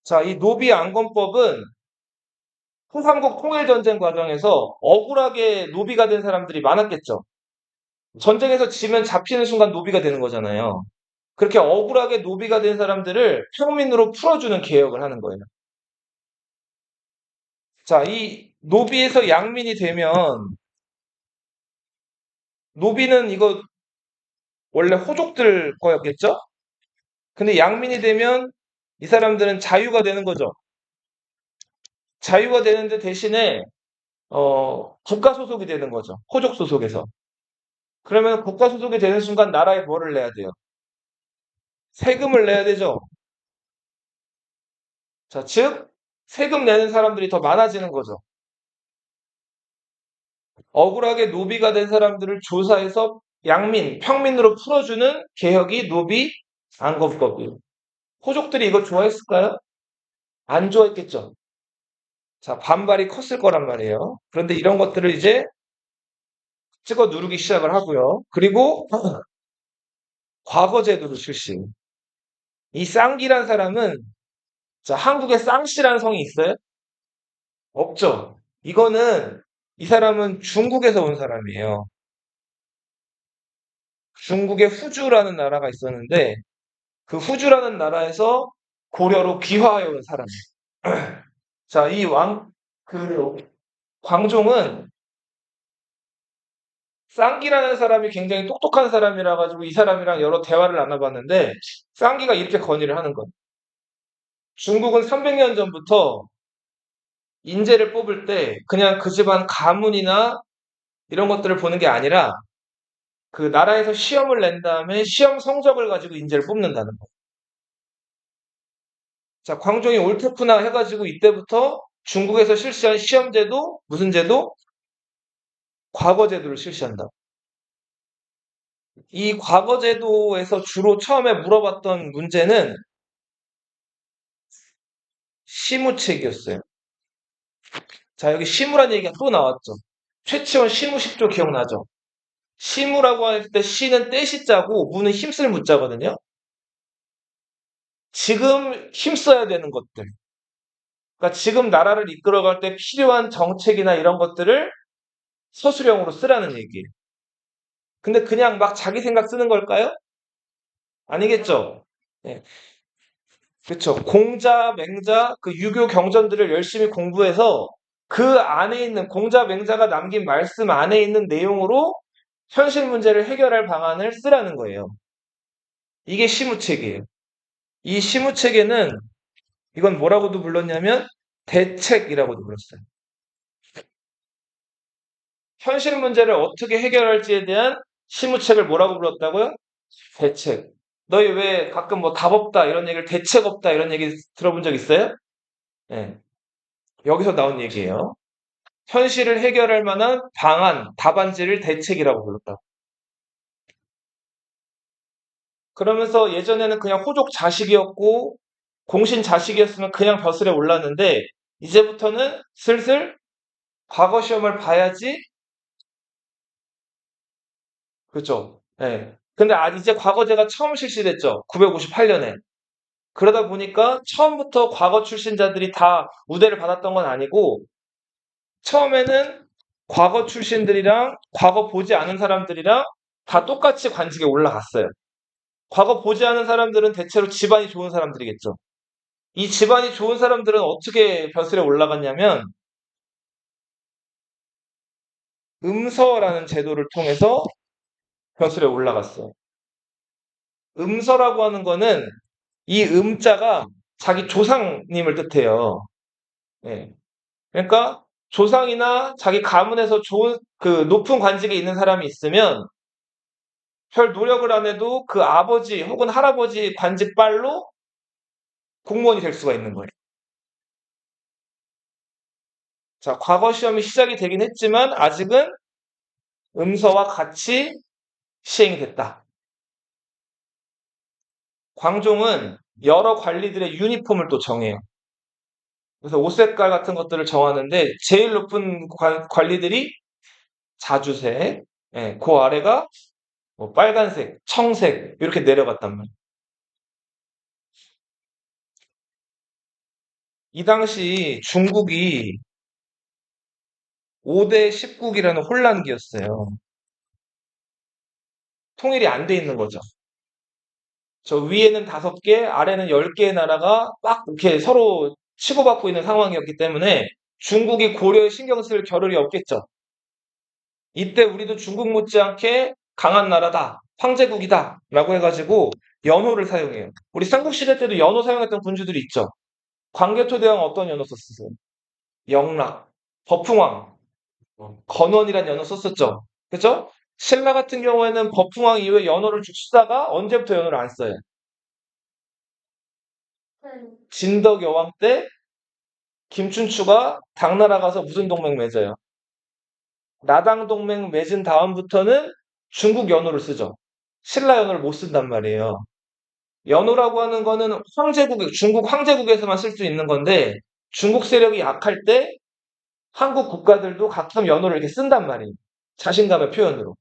자, 이 노비 안건법은 후삼국 통일전쟁 과정에서 억울하게 노비가 된 사람들이 많았겠죠. 전쟁에서 지면 잡히는 순간 노비가 되는 거잖아요. 그렇게 억울하게 노비가 된 사람들을 평민으로 풀어주는 개혁을 하는 거예요. 자, 이 노비에서 양민이 되면 노비는 이거 원래 호족들 거였겠죠? 근데 양민이 되면 이 사람들은 자유가 되는 거죠. 자유가 되는데 대신에 국가 소속이 되는 거죠. 호족 소속에서. 그러면 국가 소속이 되는 순간 나라에 뭐를 내야 돼요? 세금을 내야 되죠. 자, 즉 세금 내는 사람들이 더 많아지는 거죠. 억울하게 노비가 된 사람들을 조사해서 양민, 평민으로 풀어주는 개혁이 노비 안건법이에요. 호족들이 이거 좋아했을까요? 안 좋아했겠죠. 자, 반발이 컸을 거란 말이에요. 그런데 이런 것들을 이제 찍어 누르기 시작을 하고요. 그리고 과거 제도를 실시. 이 쌍기란 사람은 자, 한국에 쌍씨라는 성이 있어요? 없죠. 이거는 이 사람은 중국에서 온 사람이에요. 중국의 후주라는 나라가 있었는데 그 후주라는 나라에서 고려로 귀화해 온 사람이에요. 자, 그 광종은 쌍기라는 사람이 굉장히 똑똑한 사람이라 가지고 이 사람이랑 여러 대화를 나눠봤는데 쌍기가 이렇게 건의를 하는 거예요. 중국은 300년 전부터 인재를 뽑을 때 그냥 그 집안 가문이나 이런 것들을 보는 게 아니라 그 나라에서 시험을 낸 다음에 시험 성적을 가지고 인재를 뽑는다는 거예요. 자, 광종이 옳다구나 해가지고 이때부터 중국에서 실시한 시험제도 무슨 제도? 과거제도를 실시한다. 이 과거제도에서 주로 처음에 물어봤던 문제는 시무책이었어요. 자, 여기 시무란 얘기가 또 나왔죠. 최치원 시무 10조 기억나죠? 시무라고 할 때 시는 떼시자고 무는 힘쓸 무자거든요. 지금 힘써야 되는 것들. 그러니까 지금 나라를 이끌어갈 때 필요한 정책이나 이런 것들을 서술형으로 쓰라는 얘기예요. 근데 그냥 막 자기 생각 쓰는 걸까요? 아니겠죠? 예. 그쵸. 공자, 맹자, 그 유교 경전들을 열심히 공부해서 그 안에 있는 공자, 맹자가 남긴 말씀 안에 있는 내용으로 현실 문제를 해결할 방안을 쓰라는 거예요. 이게 시무책이에요. 이 시무책에는 이건 뭐라고도 불렀냐면 대책이라고도 불렀어요. 현실 문제를 어떻게 해결할지에 대한 시무책을 뭐라고 불렀다고요? 대책. 너희 왜 가끔 뭐 답 없다 이런 얘기를 대책 없다 이런 얘기 들어본 적 있어요? 네. 여기서 나온 얘기예요. 현실을 해결할 만한 방안, 답안지를 대책이라고 불렀다. 그러면서 예전에는 그냥 호족 자식이었고 공신 자식이었으면 그냥 벼슬에 올랐는데 이제부터는 슬슬 과거 시험을 봐야지. 그렇죠. 예. 근데 이제 과거제가 처음 실시됐죠. 958년에. 그러다 보니까 처음부터 과거 출신자들이 다 우대를 받았던 건 아니고 처음에는 과거 출신들이랑 과거 보지 않은 사람들이랑 다 똑같이 관직에 올라갔어요. 과거 보지 않은 사람들은 대체로 집안이 좋은 사람들이겠죠. 이 집안이 좋은 사람들은 어떻게 벼슬에 올라갔냐면 음서라는 제도를 통해서 벼슬에 올라갔어요. 음서라고 하는 거는 이 음자가 자기 조상님을 뜻해요. 예. 그러니까 조상이나 자기 가문에서 좋은 그 높은 관직에 있는 사람이 있으면 별 노력을 안 해도 그 아버지 혹은 할아버지 관직빨로 공무원이 될 수가 있는 거예요. 자, 과거 시험이 시작이 되긴 했지만 아직은 음서와 같이 시행이 됐다. 광종은 여러 관리들의 유니폼을 또 정해요. 그래서 옷 색깔 같은 것들을 정하는데 제일 높은 관리들이 자주색, 예, 그 아래가 뭐 빨간색, 청색 이렇게 내려갔단 말이에요. 이 당시 중국이 5대 10국이라는 혼란기였어요. 통일이 안 돼 있는 거죠. 저 위에는 5개, 아래는 10개의 나라가 막 이렇게 서로 치고받고 있는 상황이었기 때문에 중국이 고려에 신경 쓸 겨를이 없겠죠. 이때 우리도 중국 못지않게 강한 나라다, 황제국이다 라고 해가지고 연호를 사용해요. 우리 삼국시대 때도 연호 사용했던 군주들이 있죠. 광개토대왕 어떤 연호 썼어요? 영락, 버풍왕, 건원이란 연호 썼었죠. 그죠? 신라 같은 경우에는 버풍왕 이후에 연호를 쭉 쓰다가 언제부터 연호를 안 써요? 진덕 여왕 때 김춘추가 당나라 가서 무슨 동맹 맺어요? 나당 동맹 맺은 다음부터는 중국 연호를 쓰죠. 신라 연호를 못 쓴단 말이에요. 연호라고 하는 거는 중국 황제국에서만 쓸 수 있는 건데 중국 세력이 약할 때 한국 국가들도 가끔 연호를 이렇게 쓴단 말이에요. 자신감의 표현으로.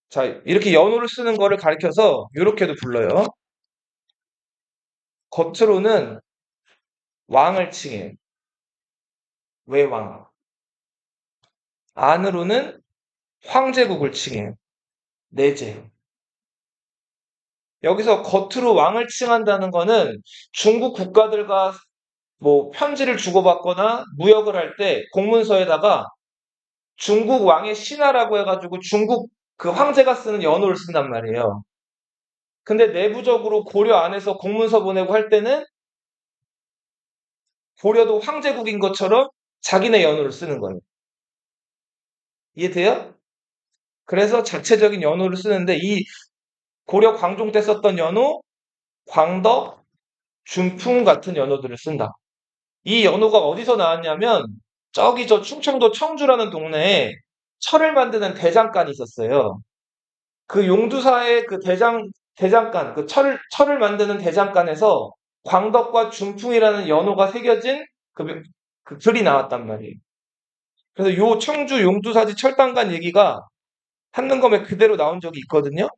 자, 이렇게 연호를 쓰는 거를 가리켜서 이렇게도 불러요. 겉으로는 왕을 칭해. 외왕. 안으로는 황제국을 칭해. 내제. 여기서 겉으로 왕을 칭한다는 거는 중국 국가들과 뭐 편지를 주고받거나 무역을 할 때 공문서에다가 중국 왕의 신하라고 해가지고 중국 그 황제가 쓰는 연호를 쓴단 말이에요. 근데 내부적으로 고려 안에서 공문서 보내고 할 때는 고려도 황제국인 것처럼 자기네 연호를 쓰는 거예요. 이해돼요? 그래서 자체적인 연호를 쓰는데 이 고려 광종 때 썼던 연호, 광덕, 준풍 같은 연호들을 쓴다. 이 연호가 어디서 나왔냐면 저기 저 충청도 청주라는 동네에 철을 만드는 대장간이 있었어요. 그 용두사의 그 대장간, 그 철을 만드는 대장간에서 광덕과 준풍이라는 연호가 새겨진 그 글이 나왔단 말이에요. 그래서 요 청주 용두사지 철당간 얘기가 한능검에 그대로 나온 적이 있거든요.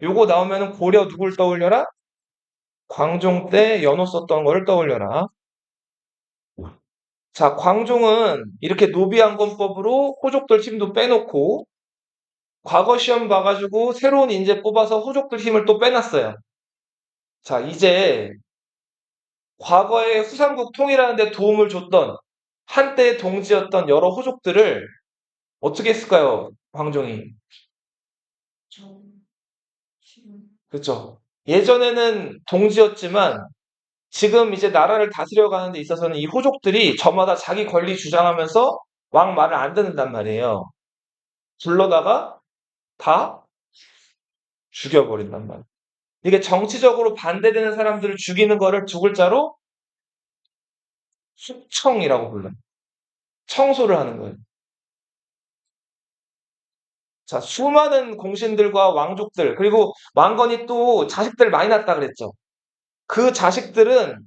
요거 나오면 고려 누굴 떠올려라? 광종 때 연호 썼던 거를 떠올려라. 자, 광종은 이렇게 노비안건법으로 호족들 침도 빼놓고 과거 시험 봐가지고 새로운 인재 뽑아서 호족들 힘을 또 빼놨어요. 자, 이제 과거에 후삼국 통일하는 데 도움을 줬던 한때의 동지였던 여러 호족들을 어떻게 했을까요? 황종이. 그렇죠. 예전에는 동지였지만 지금 이제 나라를 다스려가는 데 있어서는 이 호족들이 저마다 자기 권리 주장하면서 왕 말을 안 듣는단 말이에요. 불러다가 다 죽여버린단 말이에요. 이게 정치적으로 반대되는 사람들을 죽이는 거를 두 글자로 숙청이라고 불러요. 청소를 하는 거예요. 자, 수많은 공신들과 왕족들, 그리고 왕건이 또 자식들 많이 낳았다 그랬죠. 그 자식들은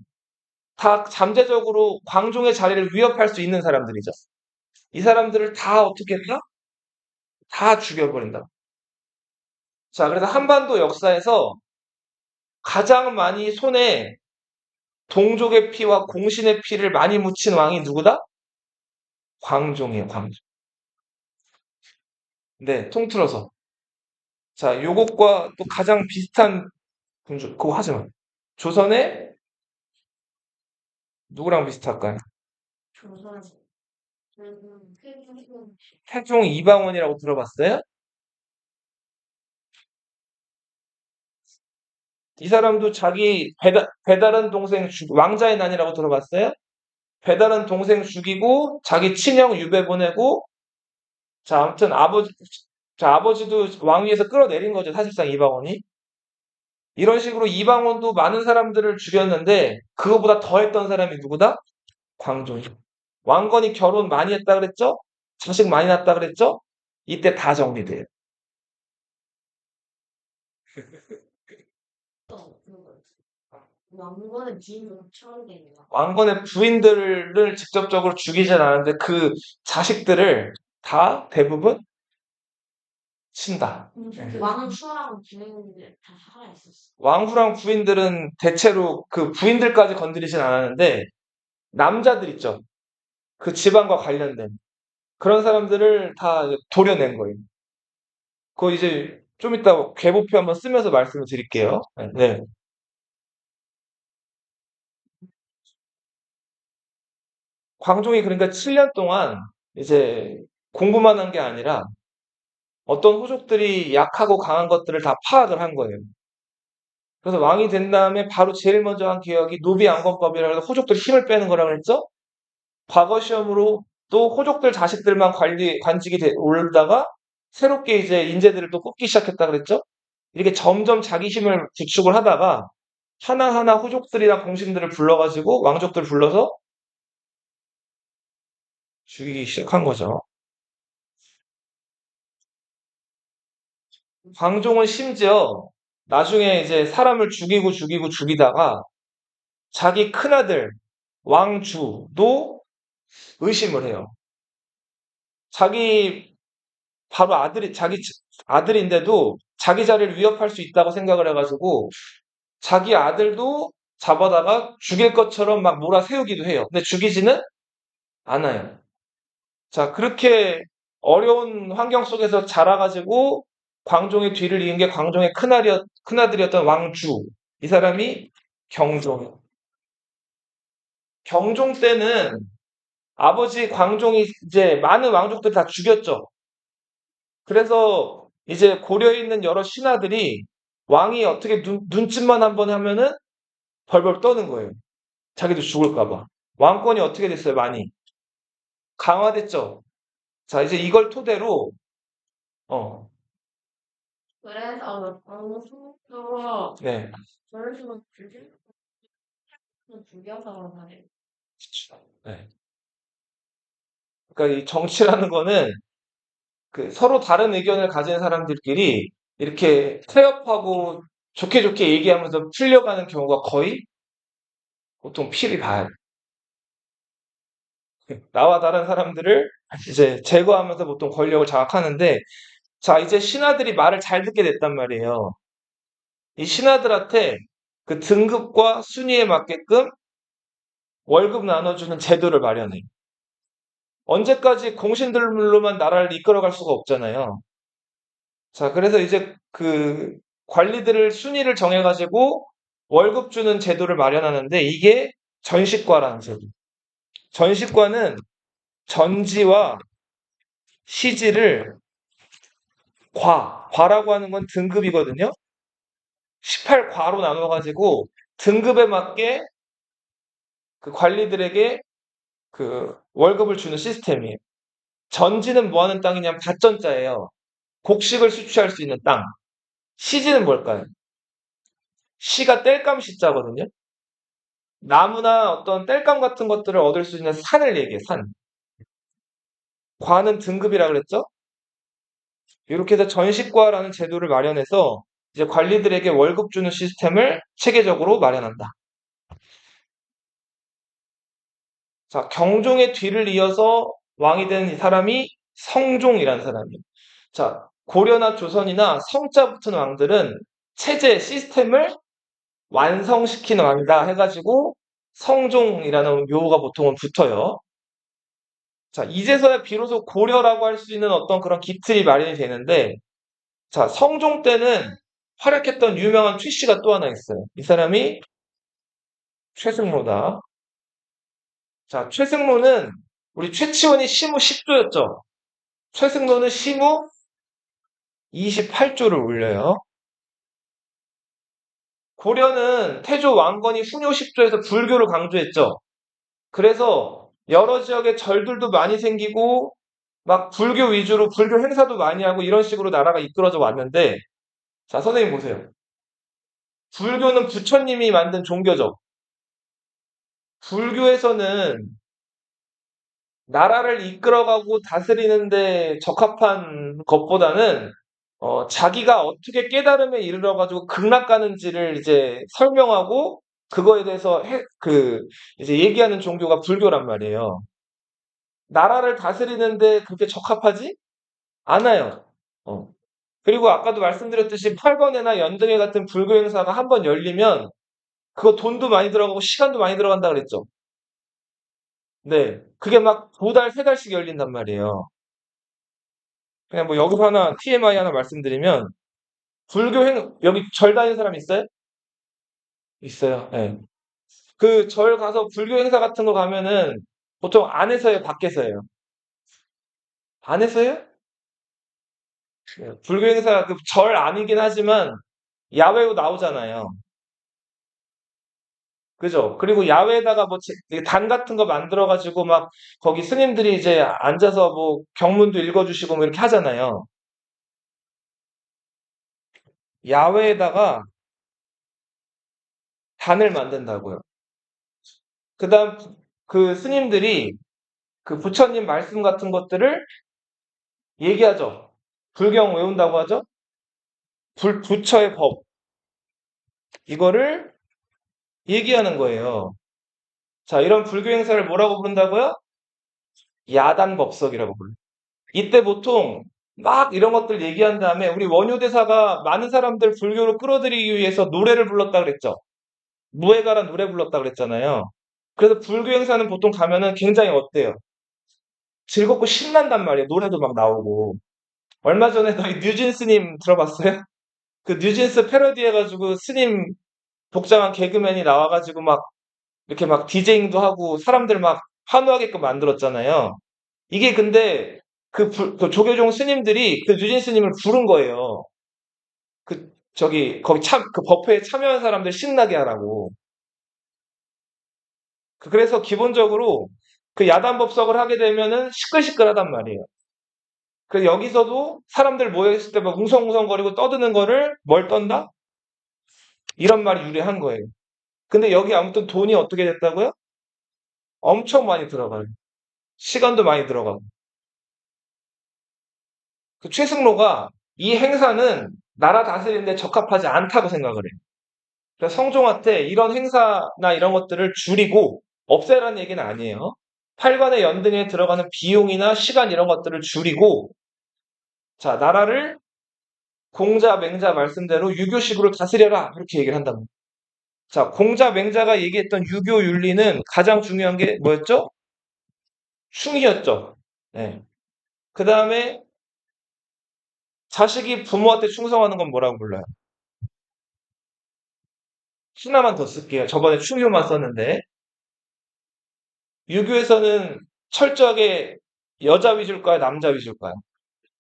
다 잠재적으로 광종의 자리를 위협할 수 있는 사람들이죠. 이 사람들을 다 어떻게 했다? 다 죽여버린다. 자, 그래서 한반도 역사에서 가장 많이 손에 동족의 피와 공신의 피를 많이 묻힌 왕이 누구다? 광종이에요, 광종. 네, 통틀어서. 자, 요것과 또 가장 비슷한 군주, 그거 하지 마. 조선의 누구랑 비슷할까요? 태종 이방원이라고 들어봤어요? 이 사람도 자기 배다른 동생 왕자의 난이라고 들어봤어요? 배다른 동생 죽이고 자기 친형 유배 보내고 자 아무튼 아버지도 왕위에서 끌어내린 거죠. 사실상 이방원이. 이런 식으로 이방원도 많은 사람들을 죽였는데 그거보다 더 했던 사람이 누구다? 광종이. 왕건이 결혼 많이 했다 그랬죠? 자식 많이 낳았다 그랬죠? 이때 다 정리돼요. 왕건의 부인들을 직접적으로 죽이진 않았는데 그 자식들을 다 대부분 친다. 왕후랑 부인들은 대체로 그 부인들까지 건드리진 않았는데 남자들 있죠. 그 집안과 관련된 그런 사람들을 다 도려낸 거예요. 그거 이제 좀 이따 괴보표 한번 쓰면서 말씀을 드릴게요. 네. 광종이 그러니까 7년 동안 이제 공부만 한 게 아니라 어떤 호족들이 약하고 강한 것들을 다 파악을 한 거예요. 그래서 왕이 된 다음에 바로 제일 먼저 한 개혁이 노비안건법이라고 해서 호족들 힘을 빼는 거라고 그랬죠? 과거 시험으로 또 호족들 자식들만 관직이 오르다가 새롭게 이제 인재들을 또 뽑기 시작했다 그랬죠? 이렇게 점점 자기 힘을 구축을 하다가 하나하나 호족들이나 공신들을 불러가지고 왕족들 불러서 죽이기 시작한 거죠. 광종은 심지어 나중에 이제 사람을 죽이고 죽이다가 자기 큰아들 왕주도 의심을 해요. 자기 바로 자기 아들인데도 자기 자리를 위협할 수 있다고 생각을 해가지고 자기 아들도 잡아다가 죽일 것처럼 막 몰아세우기도 해요. 근데 죽이지는 않아요. 자, 그렇게 어려운 환경 속에서 자라가지고 광종의 뒤를 이은 게 광종의 큰아들이었던 왕주. 이 사람이 경종. 경종 때는 아버지 광종이 이제 많은 왕족들 다 죽였죠. 그래서 이제 고려에 있는 여러 신하들이 왕이 어떻게 눈짓만 한번 하면은 벌벌 떠는 거예요. 자기도 죽을까봐. 왕권이 어떻게 됐어요? 많이 강화됐죠. 자, 이제 이걸 토대로 어, 네, 네. 그러니까 이 정치라는 거는 그 서로 다른 의견을 가진 사람들끼리 이렇게 타협하고 좋게 좋게 얘기하면서 풀려가는 경우가 거의 보통 필히 봐요. 나와 다른 사람들을 이제 제거하면서 보통 권력을 장악하는데, 자, 이제 신하들이 말을 잘 듣게 됐단 말이에요. 이 신하들한테 그 등급과 순위에 맞게끔 월급 나눠주는 제도를 마련해. 언제까지 공신들로만 나라를 이끌어갈 수가 없잖아요. 자, 그래서 이제 그 관리들을 순위를 정해가지고 월급 주는 제도를 마련하는데 이게 전시과라는 제도. 전시과는 전지와 시지를 과라고 하는 건 등급이거든요. 18과로 나눠가지고 등급에 맞게 그 관리들에게 그 월급을 주는 시스템이에요. 전지는 뭐 하는 땅이냐면 밭전자예요. 곡식을 수취할 수 있는 땅. 시지는 뭘까요? 시가 땔감 시자거든요. 나무나 어떤 땔감 같은 것들을 얻을 수 있는 산을 얘기해, 산. 과는 등급이라 그랬죠? 이렇게 해서 전시과라는 제도를 마련해서 이제 관리들에게 월급 주는 시스템을 체계적으로 마련한다. 자, 경종의 뒤를 이어서 왕이 된 이 사람이 성종이라는 사람이에요. 자, 고려나 조선이나 성자 붙은 왕들은 체제, 시스템을 완성시킨 왕이다 해가지고 성종이라는 묘가 보통은 붙어요. 자, 이제서야 비로소 고려라고 할 수 있는 어떤 그런 기틀이 마련이 되는데, 자, 성종 때는 활약했던 유명한 최씨가 또 하나 있어요. 이 사람이 최승로다. 자, 최승로는 우리 최치원이 시무 10조였죠. 최승로는 시무 28조를 올려요. 고려는 태조 왕건이 훈요 10조에서 불교를 강조했죠. 그래서 여러 지역에 절들도 많이 생기고 막 불교 위주로 불교 행사도 많이 하고 이런 식으로 나라가 이끌어져 왔는데, 자, 선생님 보세요. 불교는 부처님이 만든 종교죠. 불교에서는 나라를 이끌어가고 다스리는데 적합한 것보다는 자기가 어떻게 깨달음에 이르러가지고 극락가는지를 이제 설명하고 그거에 대해서 이제 얘기하는 종교가 불교란 말이에요. 나라를 다스리는데 그렇게 적합하지 않아요. 어. 그리고 아까도 말씀드렸듯이 팔관회나 연등회 같은 불교 행사가 한 번 열리면 그거 돈도 많이 들어가고 시간도 많이 들어간다 그랬죠. 네. 그게 막 두 달, 세 달씩 열린단 말이에요. 그냥 뭐 여기서 하나 TMI 하나 말씀드리면 여기 절 다니는 사람 있어요? 있어요. 예. 그 절 가서 불교 행사 같은 거 가면은 보통 안에서 해요, 밖에서 해요? 안에서 해요? 예. 불교 행사 그 절 아니긴 하지만 야외로 나오잖아요. 그죠? 그리고 야외에다가 뭐 단 같은 거 만들어 가지고 막 거기 스님들이 이제 앉아서 뭐 경문도 읽어주시고 뭐 이렇게 하잖아요. 야외에다가 단을 만든다고요. 그다음 그 스님들이 그 부처님 말씀 같은 것들을 얘기하죠. 불경 외운다고 하죠. 부처의 법 이거를 얘기하는 거예요. 자, 이런 불교 행사를 뭐라고 부른다고요? 야단법석이라고 불러요. 이때 보통 막 이런 것들 얘기한 다음에 우리 원효대사가 많은 사람들 불교로 끌어들이기 위해서 노래를 불렀다 그랬죠. 무예가란 노래 불렀다 그랬잖아요. 그래서 불교 행사는 보통 가면은 굉장히 어때요? 즐겁고 신난단 말이에요. 노래도 막 나오고. 얼마 전에 저희 뉴진스님 들어봤어요? 그 뉴진스 패러디 해가지고 스님 복장한 개그맨이 나와가지고 막 이렇게 막 디제잉도 하고 사람들 막 환호하게끔 만들었잖아요. 이게 근데 그 조계종 스님들이 그 뉴진스님을 부른 거예요. 거기 그 법회에 참여한 사람들 신나게 하라고. 그래서 기본적으로 그 야단법석을 하게 되면은 시끌시끌하단 말이에요. 그래서 여기서도 사람들 모여있을 때 막 웅성웅성거리고 떠드는 거를 뭘 떤다? 이런 말이 유래한 거예요. 근데 여기 아무튼 돈이 어떻게 됐다고요? 엄청 많이 들어가요. 시간도 많이 들어가고. 그 최승로가 이 행사는 나라 다스리는데 적합하지 않다고 생각을 해요. 그래서 성종한테 이런 행사나 이런 것들을 줄이고 없애라는 얘기는 아니에요. 팔관의 연등에 들어가는 비용이나 시간 이런 것들을 줄이고 자, 나라를 공자, 맹자 말씀대로 유교식으로 다스려라. 이렇게 얘기를 한단 말이에요. 자, 공자, 맹자가 얘기했던 유교 윤리는 가장 중요한 게 뭐였죠? 충이었죠. 네. 그 다음에 자식이 부모한테 충성하는 건 뭐라고 불러요? 하나만 더 쓸게요. 저번에 충효만 썼는데 유교에서는 철저하게 여자 위주일까요? 남자 위주일까요?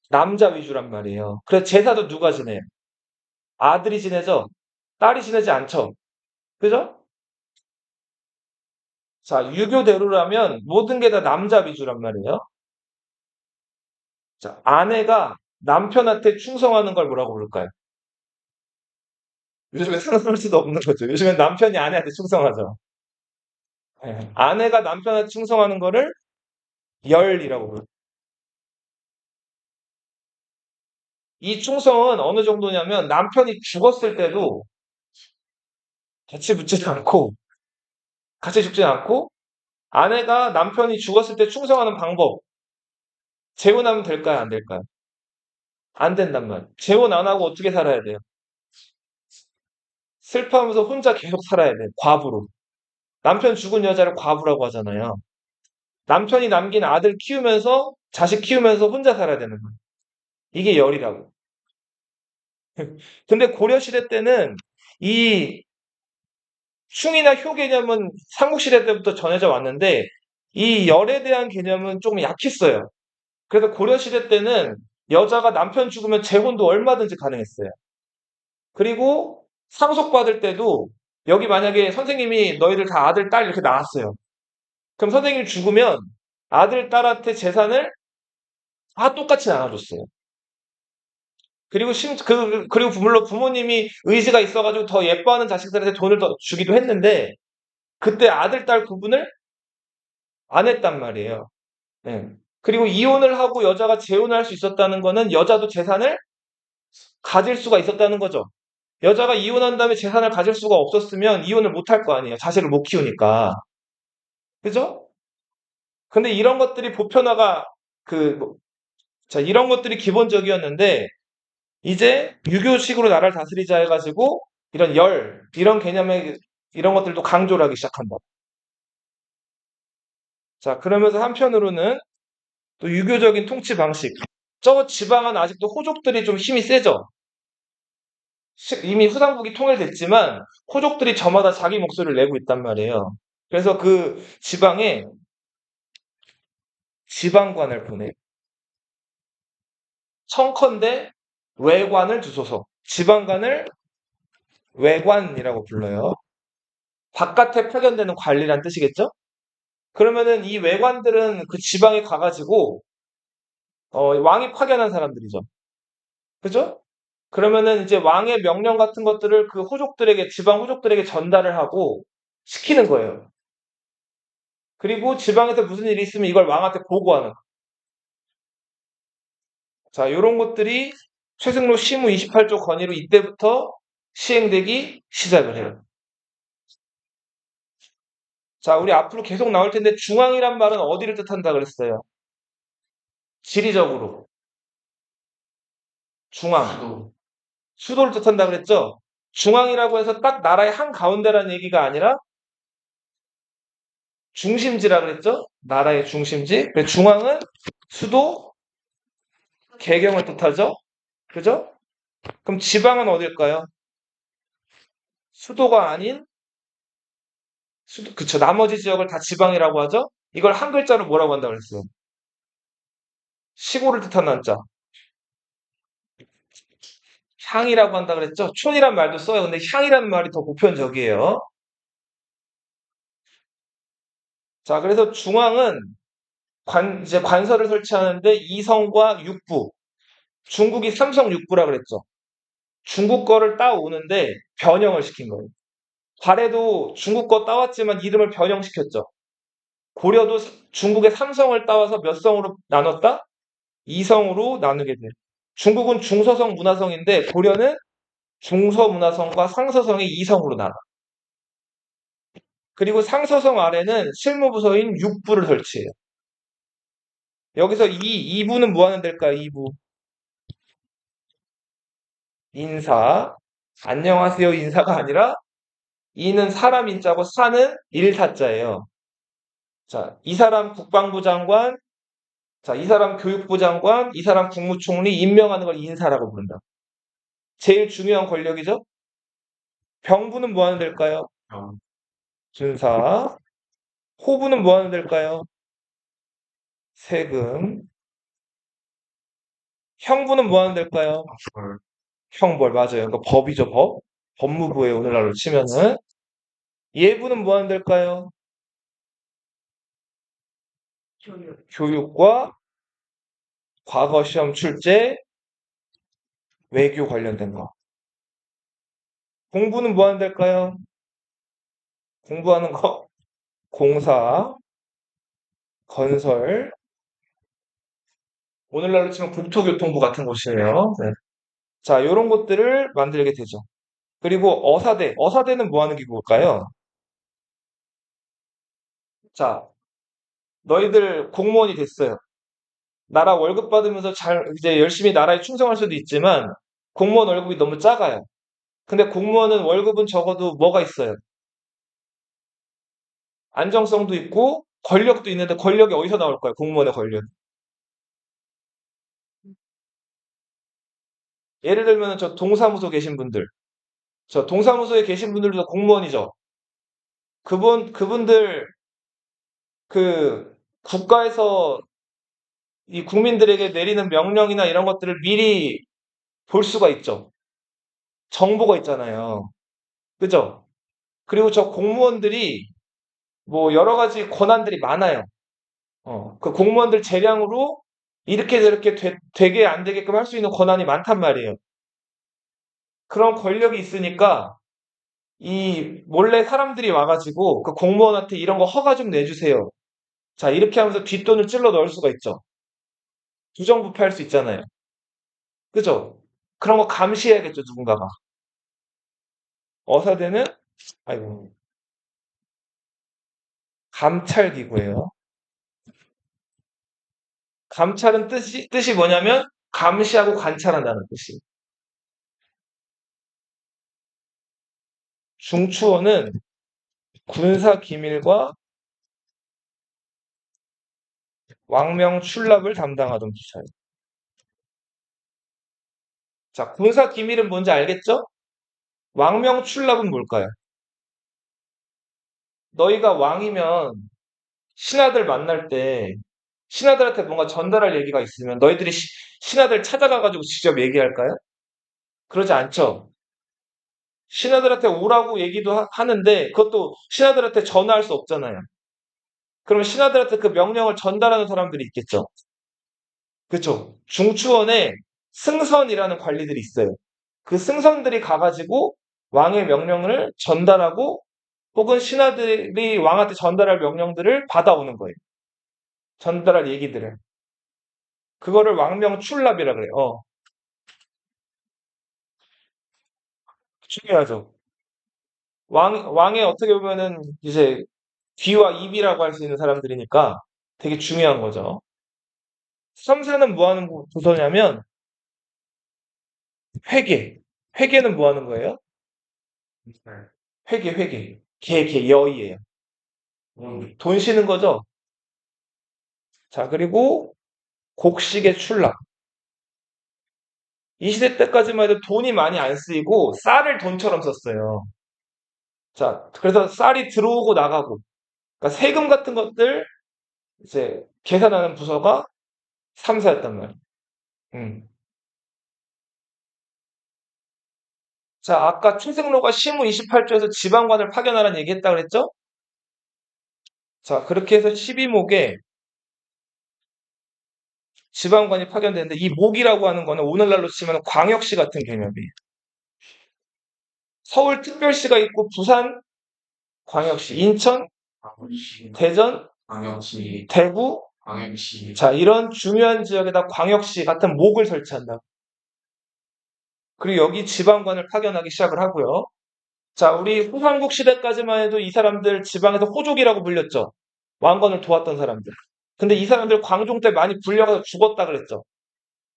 남자 위주란 말이에요. 그래서 제사도 누가 지내요? 아들이 지내죠? 딸이 지내지 않죠? 그죠? 자, 유교대로라면 모든 게 다 남자 위주란 말이에요. 자, 아내가 남편한테 충성하는 걸 뭐라고 부를까요? 요즘에 상상할 수도 없는 거죠. 요즘엔 남편이 아내한테 충성하죠. 예. 아내가 남편한테 충성하는 거를 열이라고 불러요. 이 충성은 어느 정도냐면 남편이 죽었을 때도 같이 묻지는 않고, 같이 죽지는 않고, 아내가 남편이 죽었을 때 충성하는 방법, 재혼하면 될까요? 안 될까요? 안 된단 말이에요. 재혼 안 하고 어떻게 살아야 돼요? 슬퍼하면서 혼자 계속 살아야 돼요. 과부로. 남편 죽은 여자를 과부라고 하잖아요. 남편이 남긴 아들 키우면서, 자식 키우면서 혼자 살아야 되는 거예요. 이게 열이라고. 근데 고려시대 때는 이 충이나 효 개념은 삼국시대 때부터 전해져 왔는데 이 열에 대한 개념은 조금 약했어요. 그래서 고려시대 때는 여자가 남편 죽으면 재혼도 얼마든지 가능했어요. 그리고 상속받을 때도 여기 만약에 선생님이 너희들 다 아들, 딸 이렇게 낳았어요. 그럼 선생님이 죽으면 아들, 딸한테 재산을 다 똑같이 나눠줬어요. 그리고 물론 부모님이 의지가 있어가지고 더 예뻐하는 자식들한테 돈을 더 주기도 했는데 그때 아들, 딸 구분을 안 했단 말이에요. 예. 그리고 이혼을 하고 여자가 재혼을 할 수 있었다는 거는 여자도 재산을 가질 수가 있었다는 거죠. 여자가 이혼한 다음에 재산을 가질 수가 없었으면 이혼을 못 할 거 아니에요. 자식을 못 키우니까. 그죠? 근데 이런 것들이 보편화가 그 뭐, 자, 이런 것들이 기본적이었는데 이제 유교식으로 나라를 다스리자 해가지고 이런 이런 개념의 이런 것들도 강조를 하기 시작한다. 자, 그러면서 한편으로는 또 유교적인 통치 방식. 저 지방은 아직도 호족들이 좀 힘이 세죠. 이미 후삼국이 통일됐지만 호족들이 저마다 자기 목소리를 내고 있단 말이에요. 그래서 그 지방에 지방관을 보내. 청컨대 외관을 두소서. 지방관을 외관이라고 불러요. 바깥에 파견되는 관리란 뜻이겠죠? 그러면은 이 외관들은 그 지방에 가가지고 왕이 파견한 사람들이죠. 그죠? 그러면은 이제 왕의 명령 같은 것들을 그 호족들에게 지방 호족들에게 전달을 하고 시키는 거예요. 그리고 지방에서 무슨 일이 있으면 이걸 왕한테 보고하는 거예요. 자, 요런 것들이 최승로 시무 28조 건의로 이때부터 시행되기 시작을 해요. 자, 우리 앞으로 계속 나올 텐데 중앙이란 말은 어디를 뜻한다 그랬어요? 지리적으로. 중앙. 수도를 뜻한다 그랬죠? 중앙이라고 해서 딱 나라의 한가운데라는 얘기가 아니라 중심지라 그랬죠? 나라의 중심지. 그래서 중앙은 수도, 개경을 뜻하죠? 그죠? 그럼 지방은 어딜까요? 수도가 아닌 그쵸. 나머지 지역을 다 지방이라고 하죠? 이걸 한 글자로 뭐라고 한다고 그랬어요? 시골을 뜻하는 한자. 향이라고 한다 그랬죠? 촌이란 말도 써요. 근데 향이라는 말이 더 보편적이에요. 자, 그래서 중앙은 이제 관서를 설치하는데 이성과 육부. 중국이 삼성 육부라 그랬죠. 중국 거를 따오는데 변형을 시킨 거예요. 발해도 중국 거 따왔지만 이름을 변형시켰죠. 고려도 중국의 삼성을 따와서 몇 성으로 나눴다? 이성으로 나누게 돼요. 중국은 중서성 문화성인데 고려는 중서문화성과 상서성이 이성으로 나눠. 그리고 상서성 아래는 실무부서인 육부를 설치해요. 여기서 이부는 뭐 하는 데일까요? 이부. 인사. 안녕하세요 인사가 아니라 이는 사람 인자고 사는 일사자예요. 자, 이 사람 국방부 장관, 자, 이 사람 교육부 장관, 이 사람 국무총리 임명하는 걸 인사라고 부른다. 제일 중요한 권력이죠? 병부는 뭐 하는 데일까요? 준사. 호부는 뭐 하는 데일까요? 세금. 형부는 뭐 하는 데일까요? 형벌, 맞아요. 그러니까 법이죠, 법. 법무부에 오늘날로 치면은. 예부는 뭐 하는 데일까요? 교육과 과거 시험 출제, 외교 관련된 거. 공부는 뭐 하는 데일까요? 공부하는 거. 공사, 건설. 오늘날로 치면 국토교통부 같은 곳이에요. 네. 자, 요런 것들을 만들게 되죠. 그리고 어사대. 어사대는 뭐 하는 기구일까요? 자, 너희들 공무원이 됐어요. 나라 월급 받으면서 잘, 이제 열심히 나라에 충성할 수도 있지만, 공무원 월급이 너무 작아요. 근데 공무원은 월급은 적어도 뭐가 있어요? 안정성도 있고, 권력도 있는데, 권력이 어디서 나올 까요 공무원의 권력. 예를 들면, 저 동사무소 계신 분들. 저 동사무소에 계신 분들도 공무원이죠. 그분들, 그, 국가에서 이 국민들에게 내리는 명령이나 이런 것들을 미리 볼 수가 있죠. 정보가 있잖아요. 그죠? 그리고 저 공무원들이 뭐 여러 가지 권한들이 많아요. 그 공무원들 재량으로 이렇게 저렇게 되게 안 되게끔 할 수 있는 권한이 많단 말이에요. 그런 권력이 있으니까 이 몰래 사람들이 와가지고 그 공무원한테 이런 거 허가 좀 내주세요. 자, 이렇게 하면서 뒷돈을 찔러 넣을 수가 있죠. 부정부패할 수 있잖아요. 그죠? 그런 거 감시해야겠죠, 누군가가. 어사대는, 아이고, 감찰기구예요. 감찰은 뜻이 뭐냐면, 감시하고 관찰한다는 뜻이. 중추원은 군사 기밀과 왕명 출납을 담당하던 부서예요. 자, 군사 기밀은 뭔지 알겠죠? 왕명 출납은 뭘까요? 너희가 왕이면 신하들 만날 때 신하들한테 뭔가 전달할 얘기가 있으면 너희들이 신하들 찾아가가지고 직접 얘기할까요? 그러지 않죠. 신하들한테 오라고 얘기도 하는데 그것도 신하들한테 전화할 수 없잖아요. 그러면 신하들한테 그 명령을 전달하는 사람들이 있겠죠. 그렇죠. 중추원에 승선이라는 관리들이 있어요. 그 승선들이 가가지고 왕의 명령을 전달하고 혹은 신하들이 왕한테 전달할 명령들을 받아오는 거예요. 전달할 얘기들을. 그거를 왕명 출납이라 그래요. 중요하죠. 왕의 어떻게 보면은 이제 귀와 입이라고 할 수 있는 사람들이니까 되게 중요한 거죠. 삼사는 뭐 하는 부서냐면 회계. 회계는 뭐 하는 거예요? 회계. 여의예요. 돈 쉬는 거죠. 자, 그리고 곡식의 출납. 이 시대 때까지만 해도 돈이 많이 안 쓰이고 쌀을 돈처럼 썼어요. 자, 그래서 쌀이 들어오고 나가고, 그러니까 세금 같은 것들 이제 계산하는 부서가 3사였단 말이에요. 음. 자, 아까 최승로가 시무 28조에서 지방관을 파견하라는 얘기했다 그랬죠? 자, 그렇게 해서 12목에 지방관이 파견되는데 이 목이라고 하는 거는 오늘날로 치면 광역시 같은 개념이에요. 서울특별시가 있고 부산 광역시, 인천, 대전, 대구, 자, 이런 중요한 지역에다 광역시 같은 목을 설치한다. 그리고 여기 지방관을 파견하기 시작을 하고요. 자, 우리 후삼국 시대까지만 해도 이 사람들 지방에서 호족이라고 불렸죠. 왕건을 도왔던 사람들. 근데 이 사람들 광종 때 많이 불려가서 죽었다 그랬죠.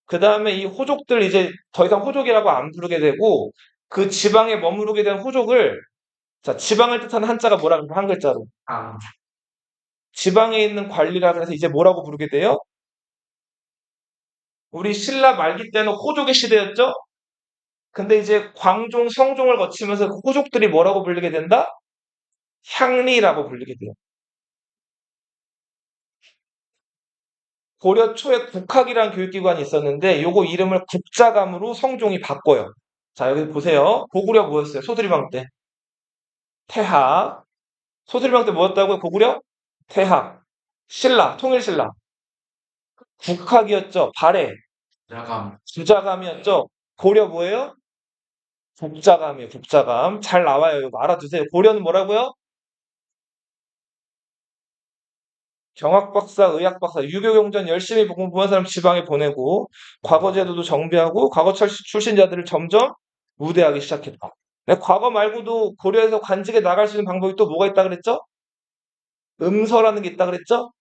그 다음에 이 호족들 이제 더 이상 호족이라고 안 부르게 되고 그 지방에 머무르게 된 호족을 자, 지방을 뜻하는 한자가 뭐라 그러면 한 글자로. 지방에 있는 관리라 그래서 이제 뭐라고 부르게 돼요? 우리 신라 말기 때는 호족의 시대였죠? 근데 이제 광종, 성종을 거치면서 그 호족들이 뭐라고 불리게 된다? 향리라고 불리게 돼요. 고려 초에 국학이라는 교육기관이 있었는데 요거 이름을 국자감으로 성종이 바꿔요. 자, 여기 보세요. 고구려 뭐였어요? 소드리방 때. 태학. 소드리방 때 뭐였다고요? 고구려? 태학. 신라, 통일신라. 국학이었죠. 발해. 야감. 주자감이었죠. 고려 뭐예요? 국자감이에요. 국자감. 잘 나와요. 이거 알아두세요. 고려는 뭐라고요? 경학박사, 의학박사, 유교용전 열심히 공부한 사람 지방에 보내고 과거제도도 정비하고 과거 출신자들을 점점 우대하기 시작했다. 네, 과거 말고도 고려에서 관직에 나갈 수 있는 방법이 또 뭐가 있다 그랬죠? 음서라는 게 있다 그랬죠?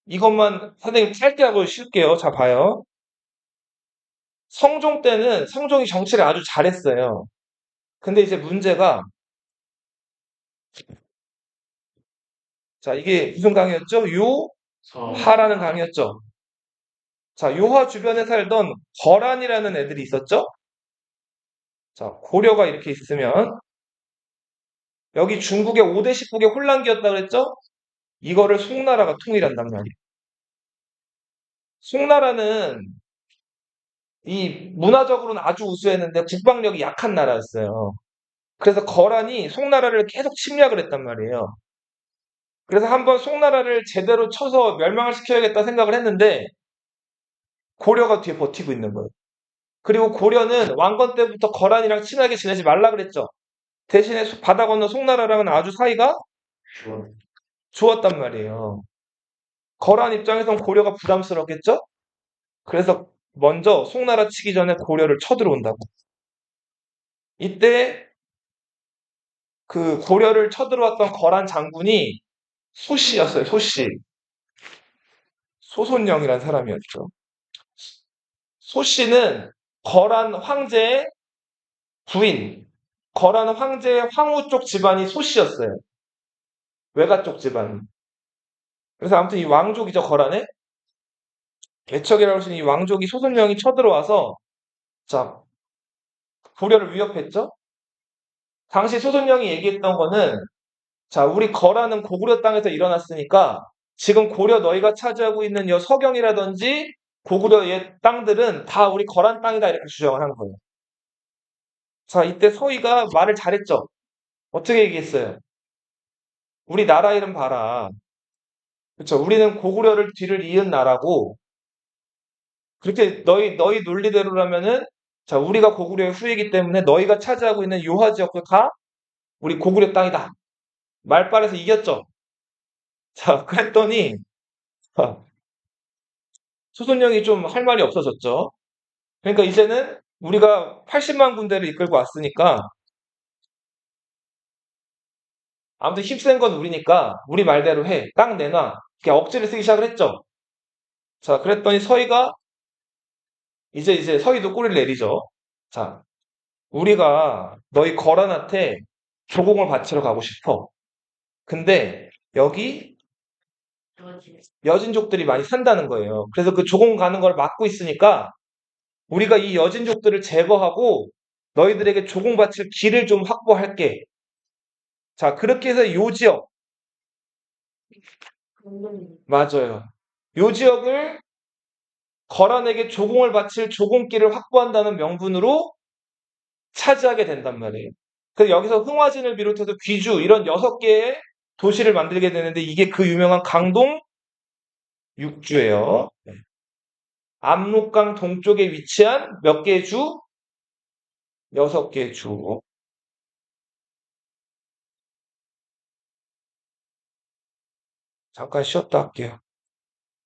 이것만 선생님 짧게 하고 쉴게요. 자, 봐요. 성종 때는 성종이 정치를 아주 잘했어요. 근데 이제 문제가 자, 이게 무슨 강이었죠? 요하라는 강이었죠. 자, 요하 주변에 살던 거란이라는 애들이 있었죠? 자, 고려가 이렇게 있으면 여기 중국의 5대 10국의 혼란기였다 그랬죠? 이거를 송나라가 통일한단 말이에요. 송나라는 이 문화적으로는 아주 우수했는데 국방력이 약한 나라였어요. 그래서 거란이 송나라를 계속 침략을 했단 말이에요. 그래서 한번 송나라를 제대로 쳐서 멸망을 시켜야겠다 생각을 했는데 고려가 뒤에 버티고 있는 거예요. 그리고 고려는 왕건 때부터 거란이랑 친하게 지내지 말라 그랬죠. 대신에 바다 건너 송나라랑은 아주 사이가 좋았단 말이에요. 거란 입장에선 고려가 부담스럽겠죠? 그래서 먼저 송나라 치기 전에 고려를 쳐들어온다고. 이때 그 고려를 쳐들어왔던 거란 장군이 소씨였어요. 소씨. 소손영이라는 사람이었죠. 소씨는 거란 황제의 부인, 거란 황제의 황후 쪽 집안이 소씨였어요. 외가 쪽 집안. 그래서 아무튼 이 왕족이죠, 거란의. 개척이라고 하시는 이 왕족이 소손영이 쳐들어와서 자, 고려를 위협했죠. 당시 소손영이 얘기했던 거는 자, 우리 거라는 고구려 땅에서 일어났으니까 지금 고려 너희가 차지하고 있는 여 서경이라든지 고구려의 땅들은 다 우리 거란 땅이다 이렇게 주장을 한 거예요. 자, 이때 서희가 말을 잘했죠. 어떻게 얘기했어요? 우리 나라 이름 봐라. 그렇죠. 우리는 고구려를 뒤를 이은 나라고 그렇게 너희 논리대로라면은 자, 우리가 고구려의 후예이기 때문에 너희가 차지하고 있는 요하 지역도 다 우리 고구려 땅이다. 말빨에서 이겼죠. 자, 그랬더니 소손영이 좀 할 말이 없어졌죠. 그러니까 이제는 우리가 80만 군대를 이끌고 왔으니까 아무튼 힘센 건 우리니까 우리 말대로 해. 땅 내놔. 이렇게 억지를 쓰기 시작을 했죠. 자, 그랬더니 서희가 이제 서희도 꼬리를 내리죠. 자, 우리가 너희 거란한테 조공을 바치러 가고 싶어. 근데 여기 여진족들이 많이 산다는 거예요. 그래서 그 조공 가는 걸 막고 있으니까 우리가 이 여진족들을 제거하고 너희들에게 조공 바칠 길을 좀 확보할게. 자, 그렇게 해서 요 지역, 맞아요. 요 지역을 거란에게 조공을 바칠 조공길을 확보한다는 명분으로 차지하게 된단 말이에요. 그래서 여기서 흥화진을 비롯해서 귀주 이런 6개의 도시를 만들게 되는데 이게 그 유명한 강동 육주예요. 압록강 동쪽에 위치한 몇 개의 주? 6개의 주. 잠깐 쉬었다 할게요.